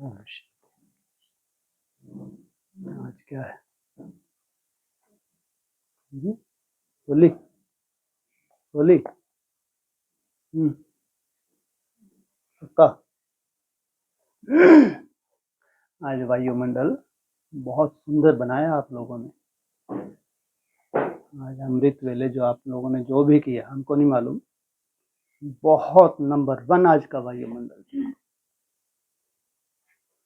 आज क्या है? होली। होली। पक्का। आज वायुमंडल बहुत सुंदर बनाया आप लोगों ने। आज अमृत वेले जो आप लोगों ने जो भी किया हमको नहीं मालूम, बहुत नंबर 1 आज का वायुमंडल।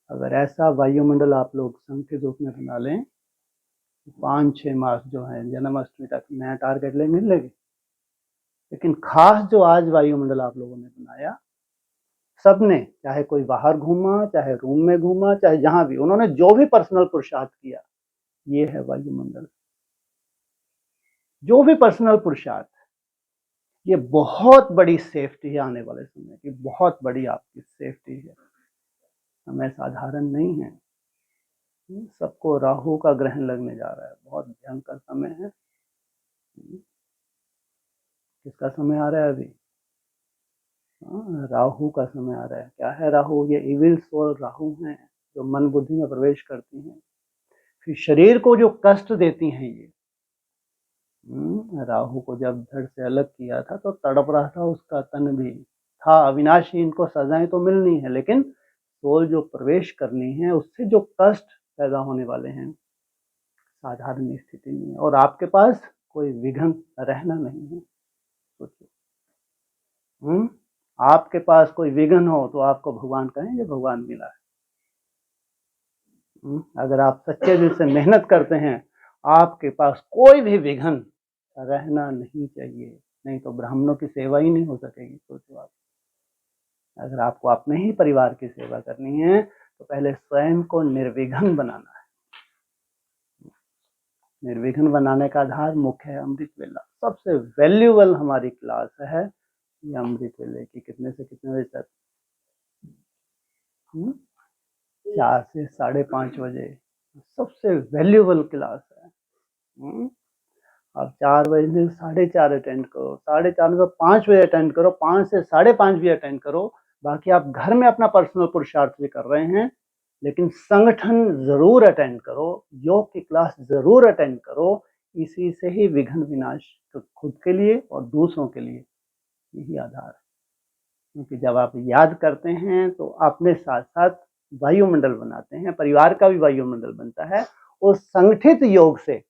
अगर ऐसा वायुमंडल आप लोग संख्य रूप में बना लें, 5-6 मास जो है जन्माष्टमी तक नया टारगेट ले मिल लेगी। लेकिन खास जो आज वायुमंडल आप लोगों ने बनाया, सबने, चाहे कोई बाहर घूमा, चाहे रूम में घूमा, चाहे जहां भी, उन्होंने जो भी पर्सनल पुरुषार्थ किया, ये है वायुमंडल। जो भी पर्सनल पुरुषार्थ, ये बहुत बड़ी सेफ्टी है आने वाले समय की, बहुत बड़ी आपकी सेफ्टी है। समय साधारण नहीं है। सबको राहु का ग्रहण लगने जा रहा है, बहुत भयंकर समय है। किसका समय आ रहा है अभी? राहु का समय आ रहा है। क्या है राहु? ये इविल सोल राहु हैं, जो मन बुद्धि में प्रवेश करती हैं, फिर शरीर को जो कष्ट देती हैं। ये राहु को जब धड़ से अलग किया था तो तड़प रहा था उसका तन भी था। अविनाशी, इनको सजाएं तो मिलनी है, लेकिन सोल जो प्रवेश करनी है उससे जो कष्ट पैदा होने वाले हैं, साधारण स्थिति नहीं है। और आपके पास कोई विघ्न रहना नहीं है। सोचिए, आपके पास कोई विघ्न हो तो आपको भगवान कहेंगे भगवान मिला है। अगर आप सच्चे दिल से मेहनत करते हैं, आपके पास कोई भी विघ्न रहना नहीं चाहिए, नहीं तो ब्राह्मणों की सेवा ही नहीं हो सकेगी। सोचो आप, अगर आपको अपने ही परिवार की सेवा करनी है तो पहले स्वयं को निर्विघ्न बनाना है। निर्विघ्न बनाने का आधार मुख्य है अमृत वेला। सबसे वैल्यूएबल हमारी क्लास है ये अमृत वेले की। कितने से कितने बजे तक? 4 से 5:30 बजे। सबसे वैल्यूएबल क्लास है। आप 4 बजे से 4:30 अटेंड करो, 4:30 से 5 बजे अटेंड करो, 5 से 5:30 भी अटेंड करो। बाकी आप घर में अपना पर्सनल पुरुषार्थ भी कर रहे हैं, लेकिन संगठन जरूर अटेंड करो, योग की क्लास जरूर अटेंड करो। इसी से ही विघ्न विनाश, तो खुद के लिए और दूसरों के लिए यही आधार है। क्योंकि जब आप याद करते हैं तो अपने साथ साथ वायुमंडल बनाते हैं, परिवार का भी वायुमंडल बनता है। उस संगठित योग से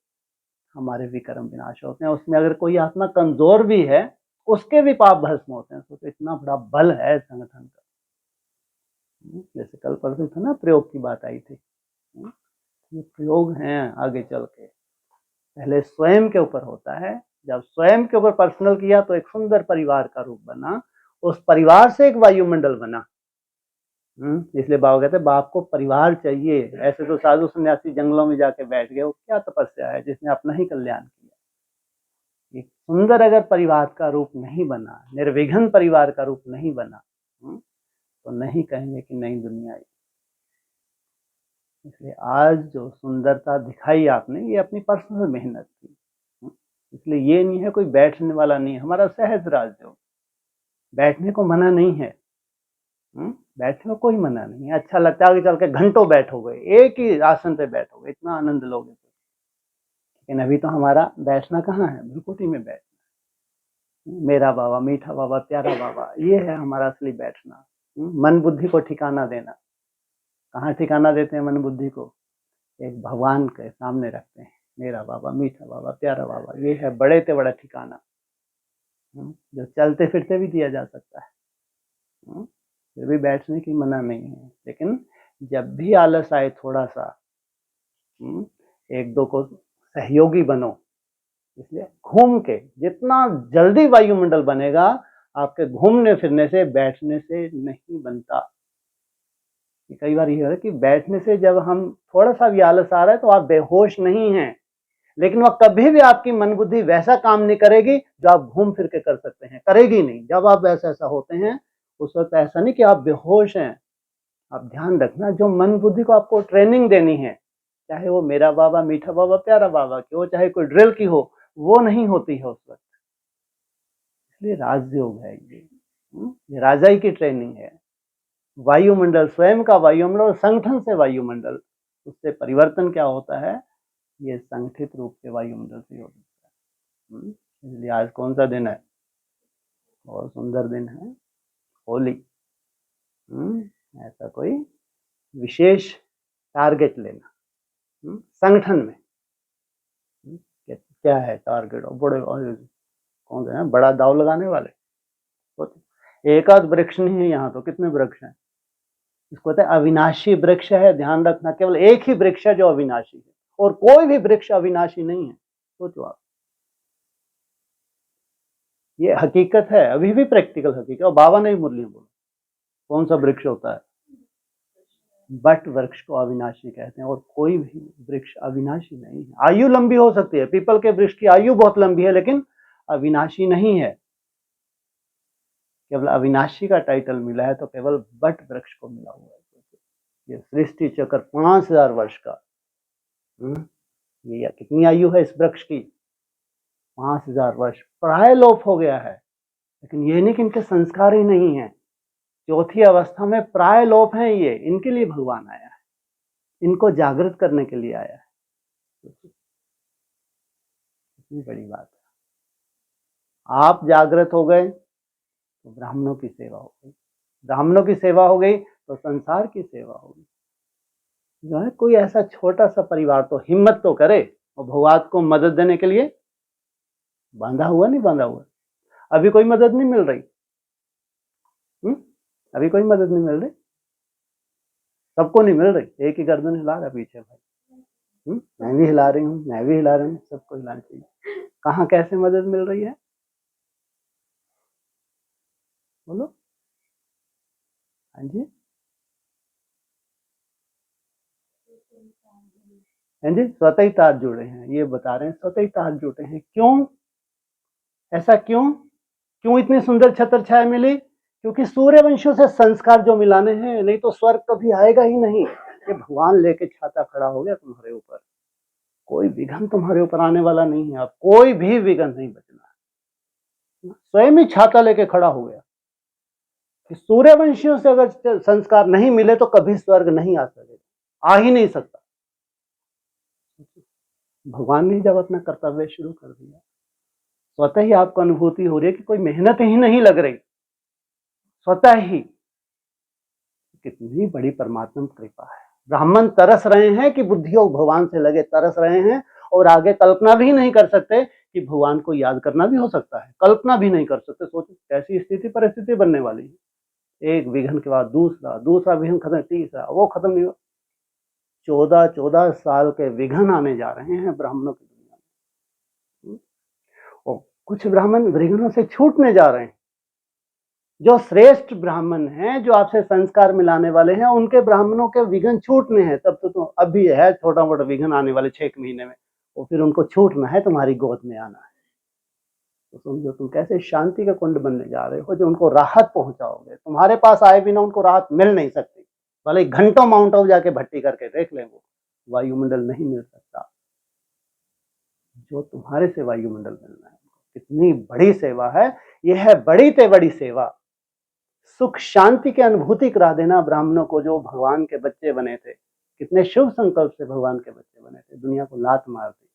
हमारे विकर्म विनाश होते हैं। उसमें अगर कोई आत्मा कमजोर भी है, उसके भी पाप भस्म होते हैं। तो इतना बड़ा बल है संगठन का। जैसे कल परसों था ना, प्रयोग की बात आई थी। ये प्रयोग हैं आगे चल के। पहले स्वयं के ऊपर होता है। जब स्वयं के ऊपर पर्सनल किया तो एक सुंदर परिवार का रूप बना, उस परिवार से एक वायुमंडल बना। इसलिए बाबा कहते हैं बाप को परिवार चाहिए। ऐसे तो साधु सन्यासी जंगलों में जाके बैठ गए, वो क्या तपस्या है जिसने अपना ही कल्याण किया। एक सुंदर अगर परिवार का रूप नहीं बना, निर्विघ्न परिवार का रूप नहीं बना, तो नहीं कहेंगे कि नई दुनिया आई। इसलिए आज जो सुंदरता दिखाई आपने, ये अपनी पर्सनल मेहनत थी। इसलिए ये नहीं है कोई बैठने वाला नहीं है। हमारा सहज राज्य, बैठने को मना नहीं है। बैठने को कोई मना नहीं है। अच्छा लगता है आगे चल के घंटों बैठोगे, एक ही आसन पे बैठोगे, इतना आनंद लोगे। लेकिन अभी तो हमारा बैठना कहाँ है? भ्रुकुटी में बैठना। मेरा बाबा, मीठा बाबा, प्यारा बाबा, ये है हमारा असली बैठना। मन बुद्धि को ठिकाना देना। कहाँ ठिकाना देते हैं मन बुद्धि को? एक भगवान के सामने रखते हैं। मेरा बाबा, मीठा बाबा, प्यारा बाबा, ये है बड़े से बड़ा ठिकाना, जो चलते फिरते भी दिया जा सकता है। फिर भी बैठने की मना नहीं है। लेकिन जब भी आलस आए थोड़ा सा, एक दो को सहयोगी बनो। इसलिए घूम के जितना जल्दी वायुमंडल बनेगा, आपके घूमने फिरने से, बैठने से नहीं बनता। कई बार ये है कि बैठने से जब हम थोड़ा सा भी आलस आ रहा है तो आप बेहोश नहीं हैं, लेकिन वह कभी भी आपकी मन बुद्धि वैसा काम नहीं करेगी जो आप घूम फिर के कर सकते हैं। करेगी नहीं। जब आप ऐसा होते हैं उस वक्त ऐसा नहीं कि आप बेहोश हैं। आप ध्यान रखना, जो मन बुद्धि को आपको ट्रेनिंग देनी है, चाहे वो मेरा बाबा, मीठा बाबा, प्यारा बाबा की हो, चाहे कोई ड्रिल की हो, वो नहीं होती है उस वक्त। इसलिए राजयोग है ये राजाई की ट्रेनिंग है। वायुमंडल, स्वयं का वायुमंडल और संगठन से वायुमंडल, उससे परिवर्तन क्या होता है, ये संगठित रूप से वायुमंडल से होता है। इसलिए आज कौन सा दिन है, बहुत सुंदर दिन है, होली। ऐसा कोई विशेष टारगेट लेना संगठन में। क्या है टारगेट, और बड़े कौन से हैं बड़ा दाव लगाने वाले, एक आध वृक्ष नहीं है यहाँ, तो कितने वृक्ष हैं। इसको कहते हैं अविनाशी वृक्ष है, ध्यान रखना, केवल एक ही वृक्ष है जो अविनाशी है, और कोई भी वृक्ष अविनाशी नहीं है। सोचो आप, ये हकीकत है, अभी भी प्रैक्टिकल हकीकत। और बाबा ने मुरली बोला कौन सा वृक्ष होता है, बट वृक्ष को अविनाशी कहते हैं, और कोई भी वृक्ष अविनाशी नहीं है। आयु लंबी हो सकती है, पीपल के वृक्ष की आयु बहुत लंबी है, लेकिन अविनाशी नहीं है। केवल अविनाशी का टाइटल मिला है तो केवल बट वृक्ष को मिला हुआ है। ये सृष्टि चक्र 5000 वर्ष का, ये कितनी आयु है इस वृक्ष की, 5000 वर्ष, प्राय लोप हो गया है। लेकिन ये नहीं कि इनके संस्कार ही नहीं है, चौथी अवस्था में प्राय लोप है ये, इनके लिए भगवान आया है, इनको जागृत करने के लिए आया है। इतनी बड़ी बात है। आप जागृत हो गए तो ब्राह्मणों की सेवा हो गई, ब्राह्मणों की सेवा हो गई तो संसार की सेवा होगी। जो है कोई ऐसा छोटा सा परिवार तो हिम्मत तो करे और भगवान को मदद देने के लिए, बांधा हुआ नहीं बांधा हुआ, अभी कोई मदद नहीं मिल रही, अभी कोई मदद नहीं मिल रही, सबको नहीं मिल रही, एक ही गर्दन हिला रहा पीछे भाई, मैं भी हिला रही हूँ, मैं भी हिला रही हूँ, सबको हिलाना चाहिए। कहाँ कैसे मदद मिल रही है, बोलो। हाँ जी, हाँ जी, स्वतः ही तार जुड़े हैं, ये बता रहे हैं, स्वतः ही तार जुड़े हैं। क्यों, ऐसा क्यों, क्यों इतनी सुंदर छत्र छाया मिली, क्योंकि सूर्यवंशियों से संस्कार जो मिलाने हैं, नहीं तो स्वर्ग कभी आएगा ही नहीं। ये भगवान लेके छाता खड़ा हो गया तुम्हारे ऊपर, कोई विघन तुम्हारे ऊपर आने वाला नहीं है, अब कोई भी विघन नहीं बचना है, स्वयं ही छाता लेके खड़ा हो गया कि सूर्यवंशियों से अगर संस्कार नहीं मिले तो कभी स्वर्ग नहीं आ सकेगा, आ ही नहीं सकता। भगवान ने जब अपना कर्तव्य शुरू कर दिया, स्वतः ही आपको अनुभूति हो रही है कि कोई मेहनत ही नहीं लग रही, स्वतः ही। कितनी बड़ी परमात्मा कृपा है। ब्राह्मण तरस रहे हैं कि बुद्धियोग भगवान से लगे, तरस रहे हैं, और आगे कल्पना भी नहीं कर सकते कि भगवान को याद करना भी हो सकता है, कल्पना भी नहीं कर सकते। सोचो कैसी स्थिति परिस्थिति बनने वाली है, एक विघन के बाद दूसरा, दूसरा विघन खत्म, तीसरा, वो खत्म नहीं हो, 14 साल के विघन आने जा रहे हैं ब्राह्मणों की दुनिया में, और कुछ ब्राह्मण विघ्नों से छूटने जा रहे हैं। जो श्रेष्ठ ब्राह्मण हैं, जो आपसे संस्कार मिलाने वाले हैं, उनके ब्राह्मणों के विघन छूटने हैं। तब तो अभी है छोटा मोटा विघन आने वाले 6 महीने में, और फिर उनको छूटना है, तुम्हारी गोद में आना है। तो समझो तुम कैसे शांति का कुंड बनने जा रहे हो, जो उनको राहत पहुंचाओगे। तुम्हारे पास आए बिना उनको राहत मिल नहीं सकती, भले घंटों माउंट आबू जाके भट्टी करके देख ले, वो वायुमंडल नहीं मिल सकता जो तुम्हारे से वायुमंडल मिलना है। कितनी बड़ी सेवा है, यह है बड़ी ते बड़ी सेवा। सुख शांति की अनुभूति करा देना ब्राह्मणों को, जो भगवान के बच्चे बने थे, कितने शुभ संकल्प से भगवान के बच्चे बने थे, दुनिया को लात मार दी।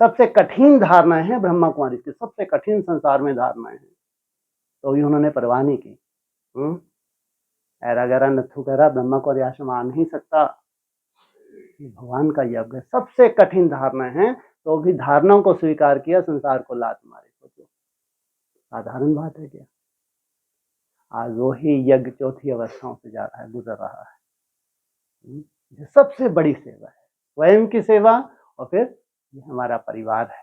सबसे कठिन धारणाएं हैं ब्रह्मा कुमारी की, सबसे कठिन संसार में धारणाएं हैं, तो भी उन्होंने परवाह नहीं की। ऐरा गैरा नथु गैरा ब्रह्मा को आश्रम आ नहीं सकता, भगवान का यज्ञ, सबसे कठिन धारणा है, तो भी धारणाओं को स्वीकार किया, संसार को लात मारी। सोचो साधारण बात है क्या। आज वही यज्ञ चौथी अवस्थाओं से जा रहा है, गुजर रहा है। ये सबसे बड़ी सेवा है, स्वयं की सेवा, और फिर ये हमारा परिवार है,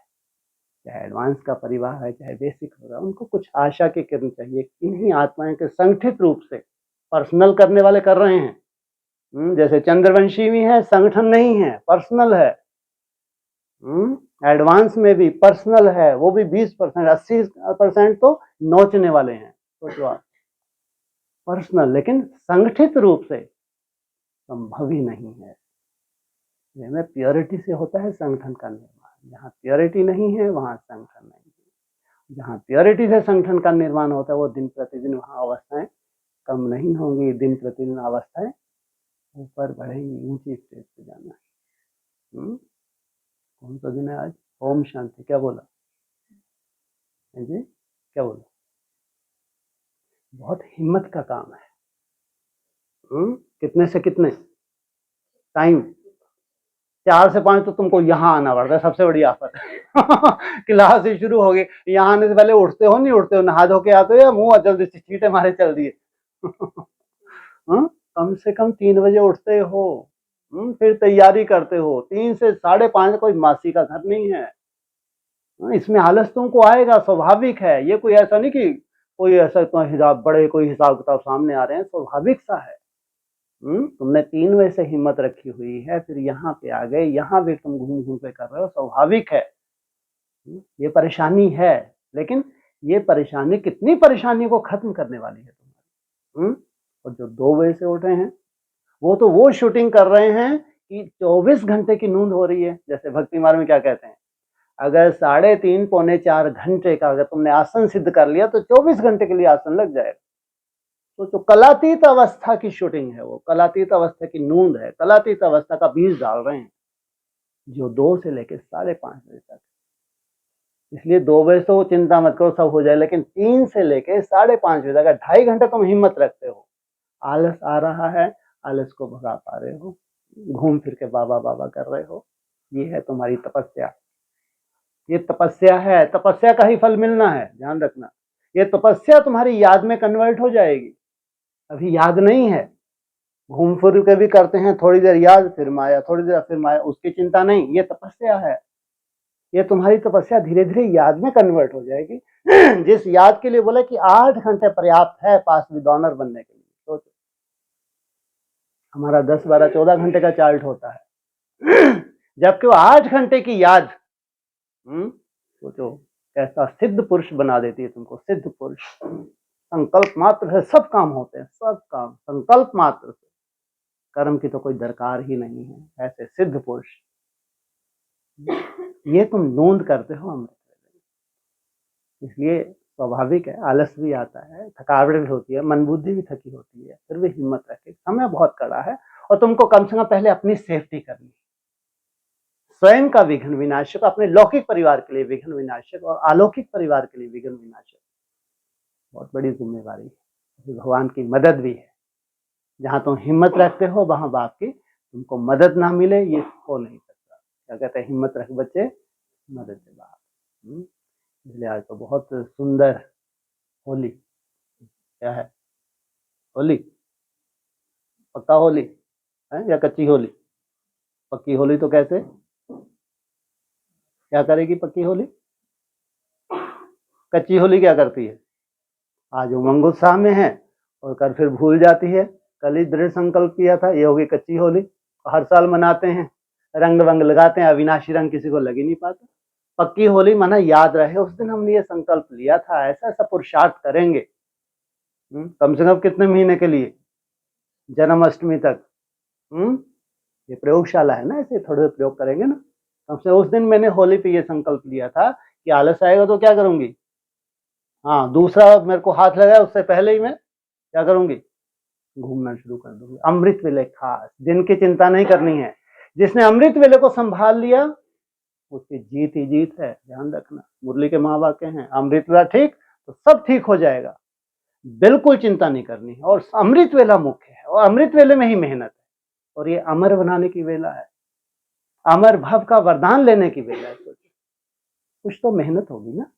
चाहे एडवांस का परिवार है चाहे बेसिक होगा, उनको कुछ आशा की किरण चाहिए। इन्हीं आत्माएं के संगठित रूप से पर्सनल करने वाले कर रहे हैं। जैसे चंद्रवंशी भी है, संगठन नहीं है, पर्सनल है। एडवांस में भी पर्सनल है, वो भी 20%, 80% तो नोचने वाले हैं, सोचो आप, पर्सनल। लेकिन संगठित रूप से संभव ही नहीं है। में प्योरिटी से होता है संगठन का निर्माण, जहाँ प्योरिटी नहीं है वहाँ संगठन नहीं है। जहाँ प्योरिटी से संगठन का निर्माण होता है, वो दिन प्रतिदिन वहाँ अवस्थाएं कम नहीं होंगी, दिन प्रतिदिन अवस्थाएं ऊपर बढ़ेंगी, ऊंची स्टेज पे जाना है। कौन सा दिन है आज? ओम शांति। क्या बोला जी? क्या बोला? बहुत हिम्मत का काम है। कितने से कितने टाइम? 4 से 5 तो तुमको यहाँ आना पड़ता है, सबसे बड़ी आफत है। क्लास ही शुरू हो गई, यहाँ आने से पहले उठते हो नहीं उठते हो, नहा धो के आते हो या मुंह जल्दी से चीटे मारे चल दिए। कम से कम 3 बजे उठते हो, फिर तैयारी करते हो। 3 से 5:30 कोई मासी का घर नहीं है। इसमें आलस तुमको आएगा, स्वाभाविक है। ये कोई ऐसा नहीं कि कोई ऐसा हिसाब बड़े कोई हिसाब किताब सामने आ रहे हैं, स्वाभाविक सा है। तुमने 3 बजे से हिम्मत रखी हुई है, फिर यहाँ पे आ गए, यहाँ भी तुम घूम घूम पे कर रहे हो, स्वाभाविक है। ये परेशानी है, लेकिन ये परेशानी कितनी परेशानी को खत्म करने वाली है तुम्हारी। और जो 2 बजे से उठे हैं वो तो वो शूटिंग कर रहे हैं कि 24 घंटे की नींद हो रही है। जैसे भक्ति मार्ग में क्या कहते हैं, अगर 3.5 पौने 4 घंटे का अगर तुमने आसन सिद्ध कर लिया तो 24 घंटे के लिए आसन लग जाएगा। तो जो कलातीत अवस्था की शूटिंग है, वो कलातीत अवस्था की नींद है, कलातीत अवस्था का बीज डाल रहे हैं, जो 2 से लेकर 5:30 बजे तक। इसलिए 2 बजे तो चिंता मत करो, सब हो जाए, लेकिन 3 से लेकर 5:30 बजे तक 2.5 घंटे तुम हिम्मत रखते हो। आलस आ रहा है, आलस को भगा पा रहे हो, घूम फिर के बाबा बाबा कर रहे हो, ये है तुम्हारी तपस्या। ये तपस्या है, तपस्या का ही फल मिलना है, ध्यान रखना। ये तपस्या तुम्हारी याद में कन्वर्ट हो जाएगी। अभी याद नहीं है, घूम फिर के भी करते हैं, थोड़ी देर याद फिर माया, थोड़ी देर फिर माया, उसकी चिंता नहीं। ये तपस्या है, ये तुम्हारी तपस्या धीरे धीरे याद में कन्वर्ट हो जाएगी। जिस याद के लिए बोले कि 8 घंटे पर्याप्त है पास विद ऑनर बनने के लिए, सोचो हमारा 10, 12, 14 घंटे का चार्ट होता है, जबकि वो 8 घंटे की याद सोचो कैसा सिद्ध पुरुष बना देती है तुमको। सिद्ध पुरुष संकल्प मात्र से सब काम होते हैं, सब काम संकल्प मात्र से, कर्म की तो कोई दरकार ही नहीं है। ऐसे सिद्ध पुरुष, ये तुम नोंद करते हो अमृत वेले। इसलिए स्वाभाविक है, आलस भी आता है, थकावट भी होती है, मन बुद्धि भी थकी होती है, फिर भी हिम्मत रखे। समय बहुत कड़ा है और तुमको कम से कम पहले अपनी सेफ्टी करनी, स्वयं का विघ्न विनाशक, अपने लौकिक परिवार के लिए विघ्न विनाशक और अलौकिक परिवार के लिए विघ्न विनाशक, बहुत बड़ी जिम्मेवारी है। भगवान की मदद भी है, जहां तुम हिम्मत रखते हो वहां बाप की तुमको मदद ना मिले ये हो नहीं सकता। क्या कहते हैं, हिम्मत रख बच्चे मदद से बाप। इसलिए आज तो बहुत सुंदर होली, क्या है होली, पक्का होली है या कच्ची होली? पक्की होली तो कैसे, क्या करेगी पक्की होली? कच्ची होली क्या करती है? आज उमंग उत्साह में है और कल फिर भूल जाती है। कल ही दृढ़ संकल्प किया था, ये होगी कच्ची होली। हर साल मनाते हैं, रंग वंग लगाते हैं, अविनाशी रंग किसी को लग ही नहीं पाता। पक्की होली माना याद रहे उस दिन हमने ये संकल्प लिया था, ऐसा ऐसा पुरुषार्थ करेंगे। कम से कम कितने महीने के लिए? जन्माष्टमी तक। ये प्रयोगशाला है ना, ऐसे थोड़े प्रयोग करेंगे ना। कम से उस दिन मैंने होली पे ये संकल्प लिया था कि आलस आएगा तो क्या करूंगी, हाँ दूसरा मेरे को हाथ लगाया उससे पहले ही मैं क्या करूंगी, घूमना शुरू कर दूंगी। अमृत वेले खास, दिन की चिंता नहीं करनी है। जिसने अमृत वेले को संभाल लिया उसकी जीत ही जीत है, ध्यान रखना। मुरली के माँ वाक्य हैं, अमृत वेला ठीक तो सब ठीक हो जाएगा, बिल्कुल चिंता नहीं करनी है। और अमृत वेला मुख्य है और अमृत वेले में ही मेहनत है। और ये अमर बनाने की वेला है, अमर भव का वरदान लेने की वेला है। कुछ तो मेहनत होगी ना,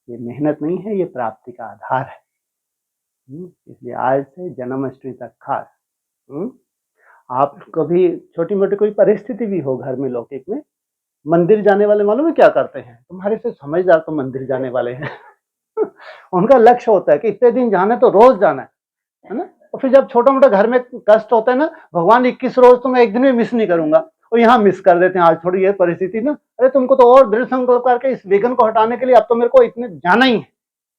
ये मेहनत नहीं है, ये प्राप्ति का आधार है। इसलिए आज से जन्माष्टमी तक खास आप कभी छोटी मोटी कोई परिस्थिति भी हो घर में लौकिक में, मंदिर जाने वाले मालूम है क्या करते हैं? तुम्हारे से समझदार तो मंदिर जाने वाले हैं। उनका लक्ष्य होता है कि इतने दिन जाना है तो रोज जाना है ना। और फिर जब छोटा मोटा घर में कष्ट होता है ना, भगवान 21 रोज तो मैं एक दिन भी मिस नहीं करूंगा, और यहाँ मिस कर देते हैं। आज थोड़ी ये परिस्थिति ना, अरे तुमको तो और दृढ़ संकल्प करके इस विघ्न को हटाने के लिए अब तो मेरे को इतने जाना ही है,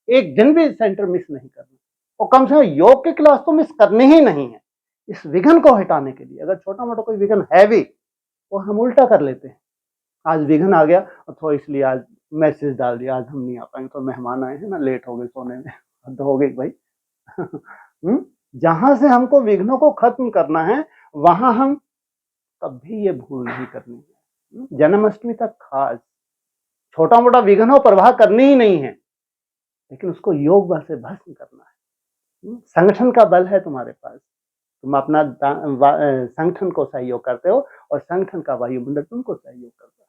एक दिन भी सेंटर मिस नहीं करना, और कम से कम योग की क्लास तो मिस करनी ही नहीं है इस विघ्न को हटाने के लिए। अगर छोटा मोटा कोई विघ्न है भी वो हम उल्टा कर लेते हैं। आज विघ्न आ गया और तो इसलिए आज मैसेज डाल दिया आज हम नहीं आ पाएंगे, तो मेहमान आए हैं ना, लेट हो गए सोने में, हद हो गई भाई। जहां से हमको विघ्नों को खत्म करना है वहां हम कभी ये भूल नहीं करनी है। जन्माष्टमी तक खास छोटा मोटा विघ्न हो प्रवाह करनी ही नहीं है, लेकिन उसको योग बल से भस्म करना है। संगठन का बल है तुम्हारे पास, तुम अपना संगठन को सहयोग करते हो और संगठन का वायुमंडल तुमको सहयोग करता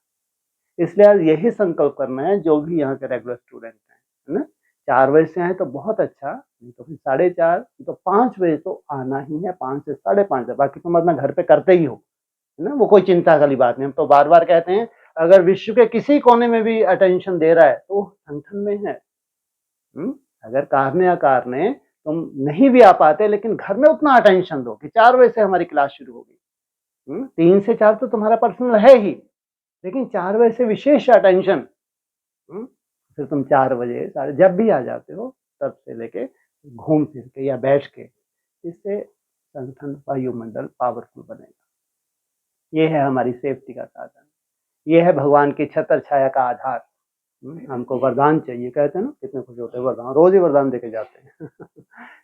है। इसलिए आज यही संकल्प करना है जो भी यहाँ के रेगुलर स्टूडेंट हैं, है ना। 4 बजे से आए तो बहुत अच्छा, नहीं तो फिर 4:30 तो 5 बजे तो आना ही है, 5 से 5:30 है। बाकी तुम अपना घर पे करते ही हो, है ना, वो कोई चिंता वाली बात नहीं। हम तो बार बार कहते हैं अगर विश्व के किसी कोने में भी अटेंशन दे रहा है तो संगठन में है। अगर कारने अकारने तुम नहीं भी आ पाते, लेकिन घर में उतना अटेंशन दो कि 4 बजे से हमारी क्लास शुरू होगी। 3 से 4 तो तुम्हारा पर्सनल है ही, लेकिन 4 बजे से विशेष अटेंशन। फिर तुम 4 बजे जब भी आ जाते हो तब से लेके घूम फिर के या बैठ के, इससे संगठन वायुमंडल पावरफुल बनेगा। ये है हमारी सेफ्टी का साधन, ये है भगवान की छत्र छाया का आधार। हमको वरदान चाहिए, कहते हैं ना, कितने खुश होते हैं वरदान, रोज ही वरदान देके जाते हैं।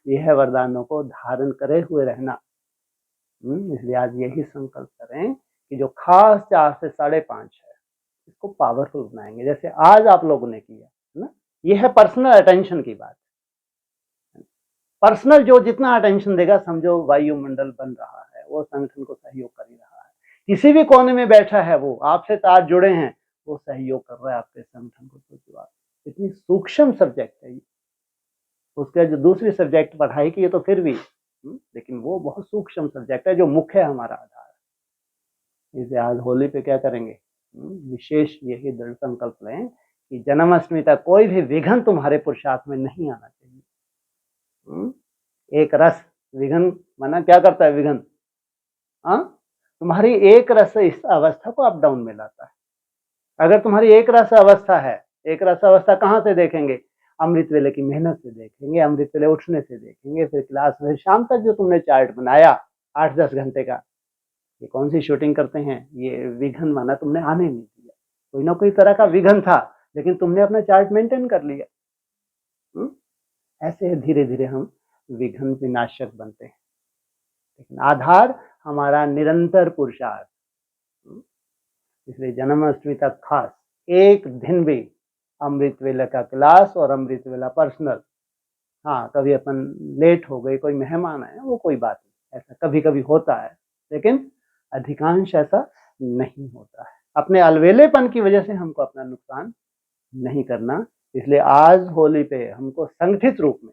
ये है वरदानों को धारण करे हुए रहना। इसलिए आज यही संकल्प करें कि जो खास 4 से 5:30 है इसको पावरफुल बनाएंगे, जैसे आज आप लोगों ने किया, है ना। ये है पर्सनल अटेंशन की बात। पर्सनल जो जितना अटेंशन देगा, समझो वायुमंडल बन रहा है, वो संगठन को सहयोग कर ही रहा है। किसी भी कोने में बैठा है वो आपसे तार जुड़े हैं, वो सहयोग कर रहा है आपके संगठन को। सोचो आप, इतनी सूक्ष्म सब्जेक्ट है ये। उसके जो दूसरी सब्जेक्ट पढ़ाई की है तो फिर भी, लेकिन वो बहुत सूक्ष्म सब्जेक्ट है जो मुख्य है हमारा आधार। इसे आज होली पे क्या करेंगे, विशेष यही दृढ़ संकल्प लें कि जन्माष्टमी तक कोई भी विघ्न तुम्हारे पुरुषार्थ में नहीं आना चाहिए। एक रस विघ्न माना क्या करता है विघ्न, तुम्हारी एक रस इस अवस्था को अप डाउन में लाता है। अगर तुम्हारी एक रस अवस्था है, एक रस अवस्था कहाँ से देखेंगे, अमृत वेले की मेहनत से देखेंगे, अमृत वेले उठने से देखेंगे, फिर क्लास में शाम तक जो तुमने चार्ट बनाया 8-10 घंटे का, ये कौन सी शूटिंग करते हैं, ये विघ्न माना तुमने आने नहीं दिया। कोई ना कोई तरह का विघ्न था, लेकिन तुमने अपना चार्ट मेंटेन कर लिया। ऐसे धीरे धीरे हम विघ्न विनाशक बनते हैं, लेकिन आधार हमारा निरंतर पुरुषार्थ। इसलिए जन्माष्टमी तक खास एक दिन भी अमृत वेला का क्लास और अमृत वेला पर्सनल, हाँ कभी अपन लेट हो गए, कोई मेहमान आए, वो कोई बात नहीं, ऐसा कभी कभी होता है, लेकिन अधिकांश ऐसा नहीं होता है। अपने अलवेलेपन की वजह से हमको अपना नुकसान नहीं करना। इसलिए आज होली पे हमको संगठित रूप में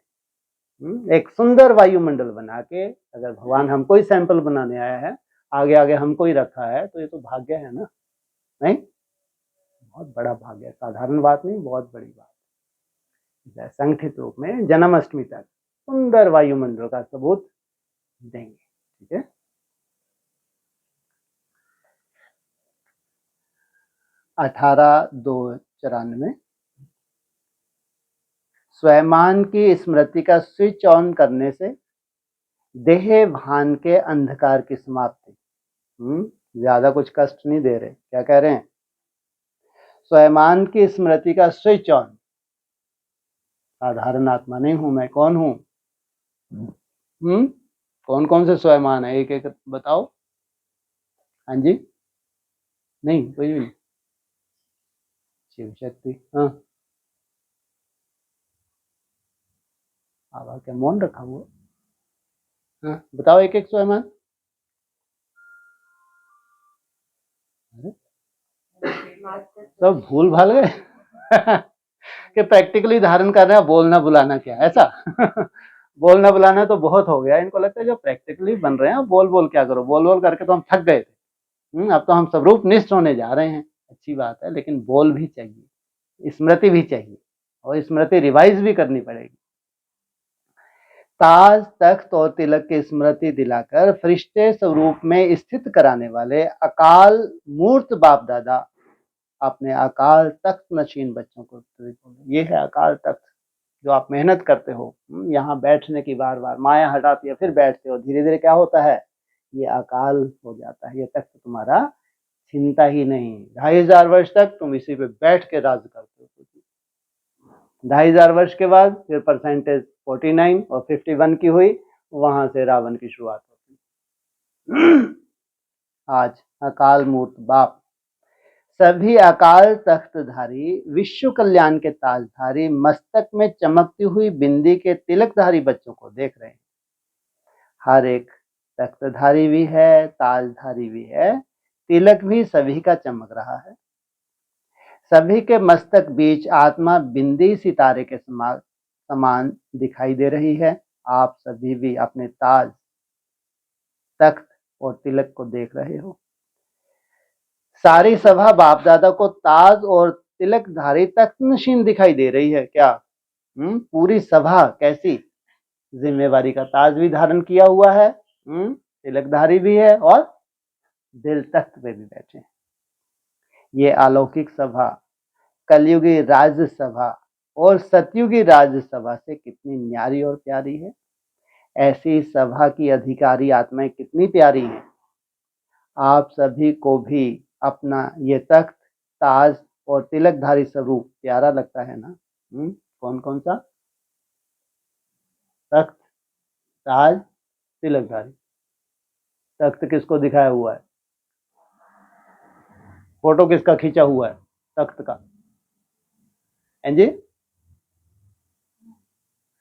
एक सुंदर वायुमंडल बना के, अगर भगवान हमको ही सैंपल बनाने आया है, आगे आगे हमको ही रखा है, तो ये तो भाग्य है ना, नहीं, बहुत बड़ा भाग्य, साधारण बात नहीं, बहुत बड़ी बात। संगठित रूप में जन्माष्टमी तक सुंदर वायुमंडल का सबूत देंगे, ठीक है। 18/2/94 स्वयमान की स्मृति का स्विच ऑन करने से देह भान के अंधकार की समाप्ति। ज्यादा कुछ कष्ट नहीं दे रहे, क्या कह रहे हैं, स्वयमान की स्मृति का स्विच ऑन। साधारण आत्मा नहीं हूं मैं, कौन हूं, कौन कौन से स्वयमान है, एक एक बताओ। हाँ जी, नहीं कोई भी नहीं, शिव शक्ति, हाँ आवाज क्या मौन रखा हुआ, हाँ बताओ एक एक स्वयमान। सब भूल भाल गए। कि प्रैक्टिकली धारण कर रहे हैं, बोलना बुलाना क्या ऐसा। बोलना बुलाना तो बहुत हो गया, इनको लगता है जो प्रैक्टिकली बन रहे हैं बोल बोल क्या करो, बोल बोल करके तो हम थक गए थे। अब तो हम स्वरूप निष्ठ होने जा रहे हैं, अच्छी बात है, लेकिन बोल भी चाहिए, स्मृति भी चाहिए, और स्मृति रिवाइज भी करनी पड़ेगी। ताज तख्त और तिलक की स्मृति दिलाकर फरिश्ते स्वरूप में स्थित कराने वाले अकाल मूर्त बाप दादा अपने अकाल तख्त नशीन बच्चों को, ये है अकाल तख्त जो आप मेहनत करते हो, यहाँ बैठने की बार बार माया हटाती है, फिर बैठते हो, धीरे धीरे क्या होता है, ये अकाल हो जाता है, ये तख्त तुम्हारा छिनता ही नहीं। 2500 वर्ष तक तुम इसी पे बैठ के राज करते हो, 2,500 वर्ष के बाद फिर परसेंटेज 49 और 51 की हुई, वहां से रावण की शुरुआत होती। आज अकाल मूर्त बाप सभी अकाल तख्तधारी विश्व कल्याण के ताजधारी मस्तक में चमकती हुई बिंदी के तिलकधारी बच्चों को देख रहे हैं। हर एक तख्तधारी भी है, ताजधारी भी है, तिलक भी सभी का चमक रहा है। सभी के मस्तक बीच आत्मा बिंदी सितारे के समान दिखाई दे रही है। आप सभी भी अपने ताज, तख्त और तिलक को देख रहे हो। सारी सभा बाप दादा को ताज और तिलकधारी तख्त नशीन दिखाई दे रही है क्या? पूरी सभा कैसी? जिम्मेवारी का ताज भी धारण किया हुआ है, तिलकधारी भी है और दिल तख्त पे भी बैठे हैं। ये अलौकिक सभा कलयुगी राज्यसभा और सतयुगी राज्यसभा से कितनी न्यारी और प्यारी है। ऐसी सभा की अधिकारी आत्माएं कितनी प्यारी हैं। आप सभी को भी अपना ये तख्त, ताज और तिलकधारी स्वरूप प्यारा लगता है ना? कौन कौन सा? तख्त, ताज, तिलकधारी। तख्त किसको दिखाया हुआ है? फोटो किसका खींचा हुआ है तख्त का? जी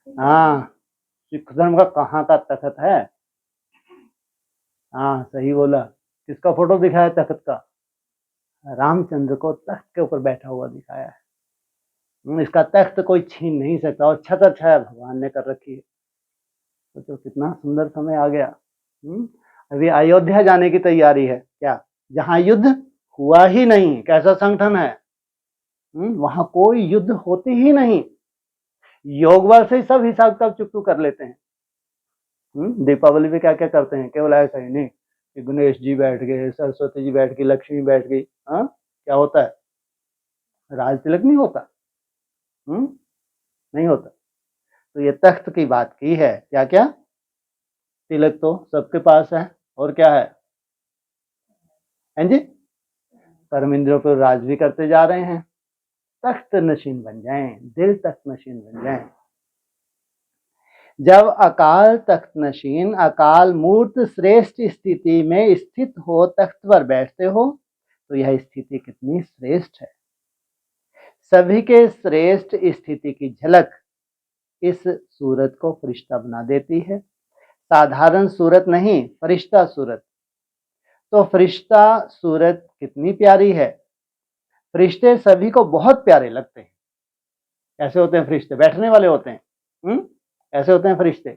हाँ, सिख धर्म का कहाँ का तख्त है? हाँ सही बोला। किसका फोटो दिखाया तख्त का? रामचंद्र को तख्त के ऊपर बैठा हुआ दिखाया है। इसका तख्त कोई छीन नहीं सकता और छतर छाया भगवान ने कर रखी है। तो कितना सुंदर समय आ गया। अभी अयोध्या जाने की तैयारी है क्या? जहां युद्ध हुआ ही नहीं। कैसा संगठन है? वहां कोई युद्ध होते ही नहीं। योग बल से ही सब हिसाब किताब चुकतू कर लेते हैं। दीपावली में क्या क्या करते हैं? केवल ऐसा ही नहीं कि गणेश जी बैठ गए, सरस्वती जी बैठ गई, लक्ष्मी बैठ गई। क्या होता है? राज तिलक नहीं होता। नहीं होता। तो ये तख्त की बात की है। क्या क्या? तिलक तो सबके पास है और क्या है? जी कर्म इंद्रियों पर राज भी करते जा रहे हैं। तख्त नशीन बन जाएं, दिल तख्त नशीन बन जाएं। जब अकाल तख्त नशीन अकाल मूर्त श्रेष्ठ स्थिति में स्थित हो तख्त पर बैठते हो तो यह स्थिति कितनी श्रेष्ठ है। सभी के श्रेष्ठ स्थिति की झलक इस सूरत को फरिश्ता बना देती है। साधारण सूरत नहीं, फरिश्ता सूरत। तो फरिश्ता सूरत कितनी प्यारी है। फरिश्ते सभी को बहुत प्यारे लगते हैं। कैसे होते हैं फरिश्ते? बैठने वाले होते हैं। ऐसे होते हैं फरिश्ते।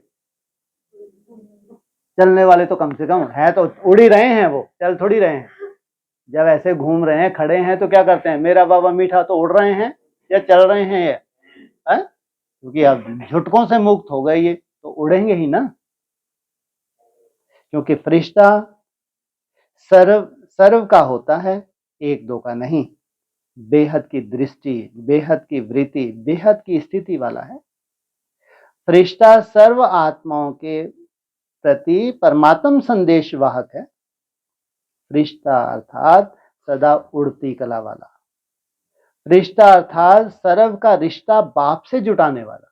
चलने वाले तो कम से कम है, तो उड़ ही रहे हैं, वो चल थोड़ी रहे हैं। जब ऐसे घूम रहे हैं, खड़े हैं, तो क्या करते हैं? मेरा बाबा मीठा, तो उड़ रहे हैं या चल रहे हैं ये? क्योंकि अब झुटकों से मुक्त हो गए ये, तो उड़ेंगे ही ना। क्योंकि फरिश्ता सर्व का होता है, एक दो का नहीं। बेहद की दृष्टि, बेहद की वृत्ति, बेहद की स्थिति वाला है। फरिश्ता सर्व आत्माओं के प्रति परमात्म संदेश वाहक है। फरिश्ता अर्थात सदा उड़ती कला वाला। फरिश्ता अर्थात सर्व का रिश्ता बाप से जुटाने वाला।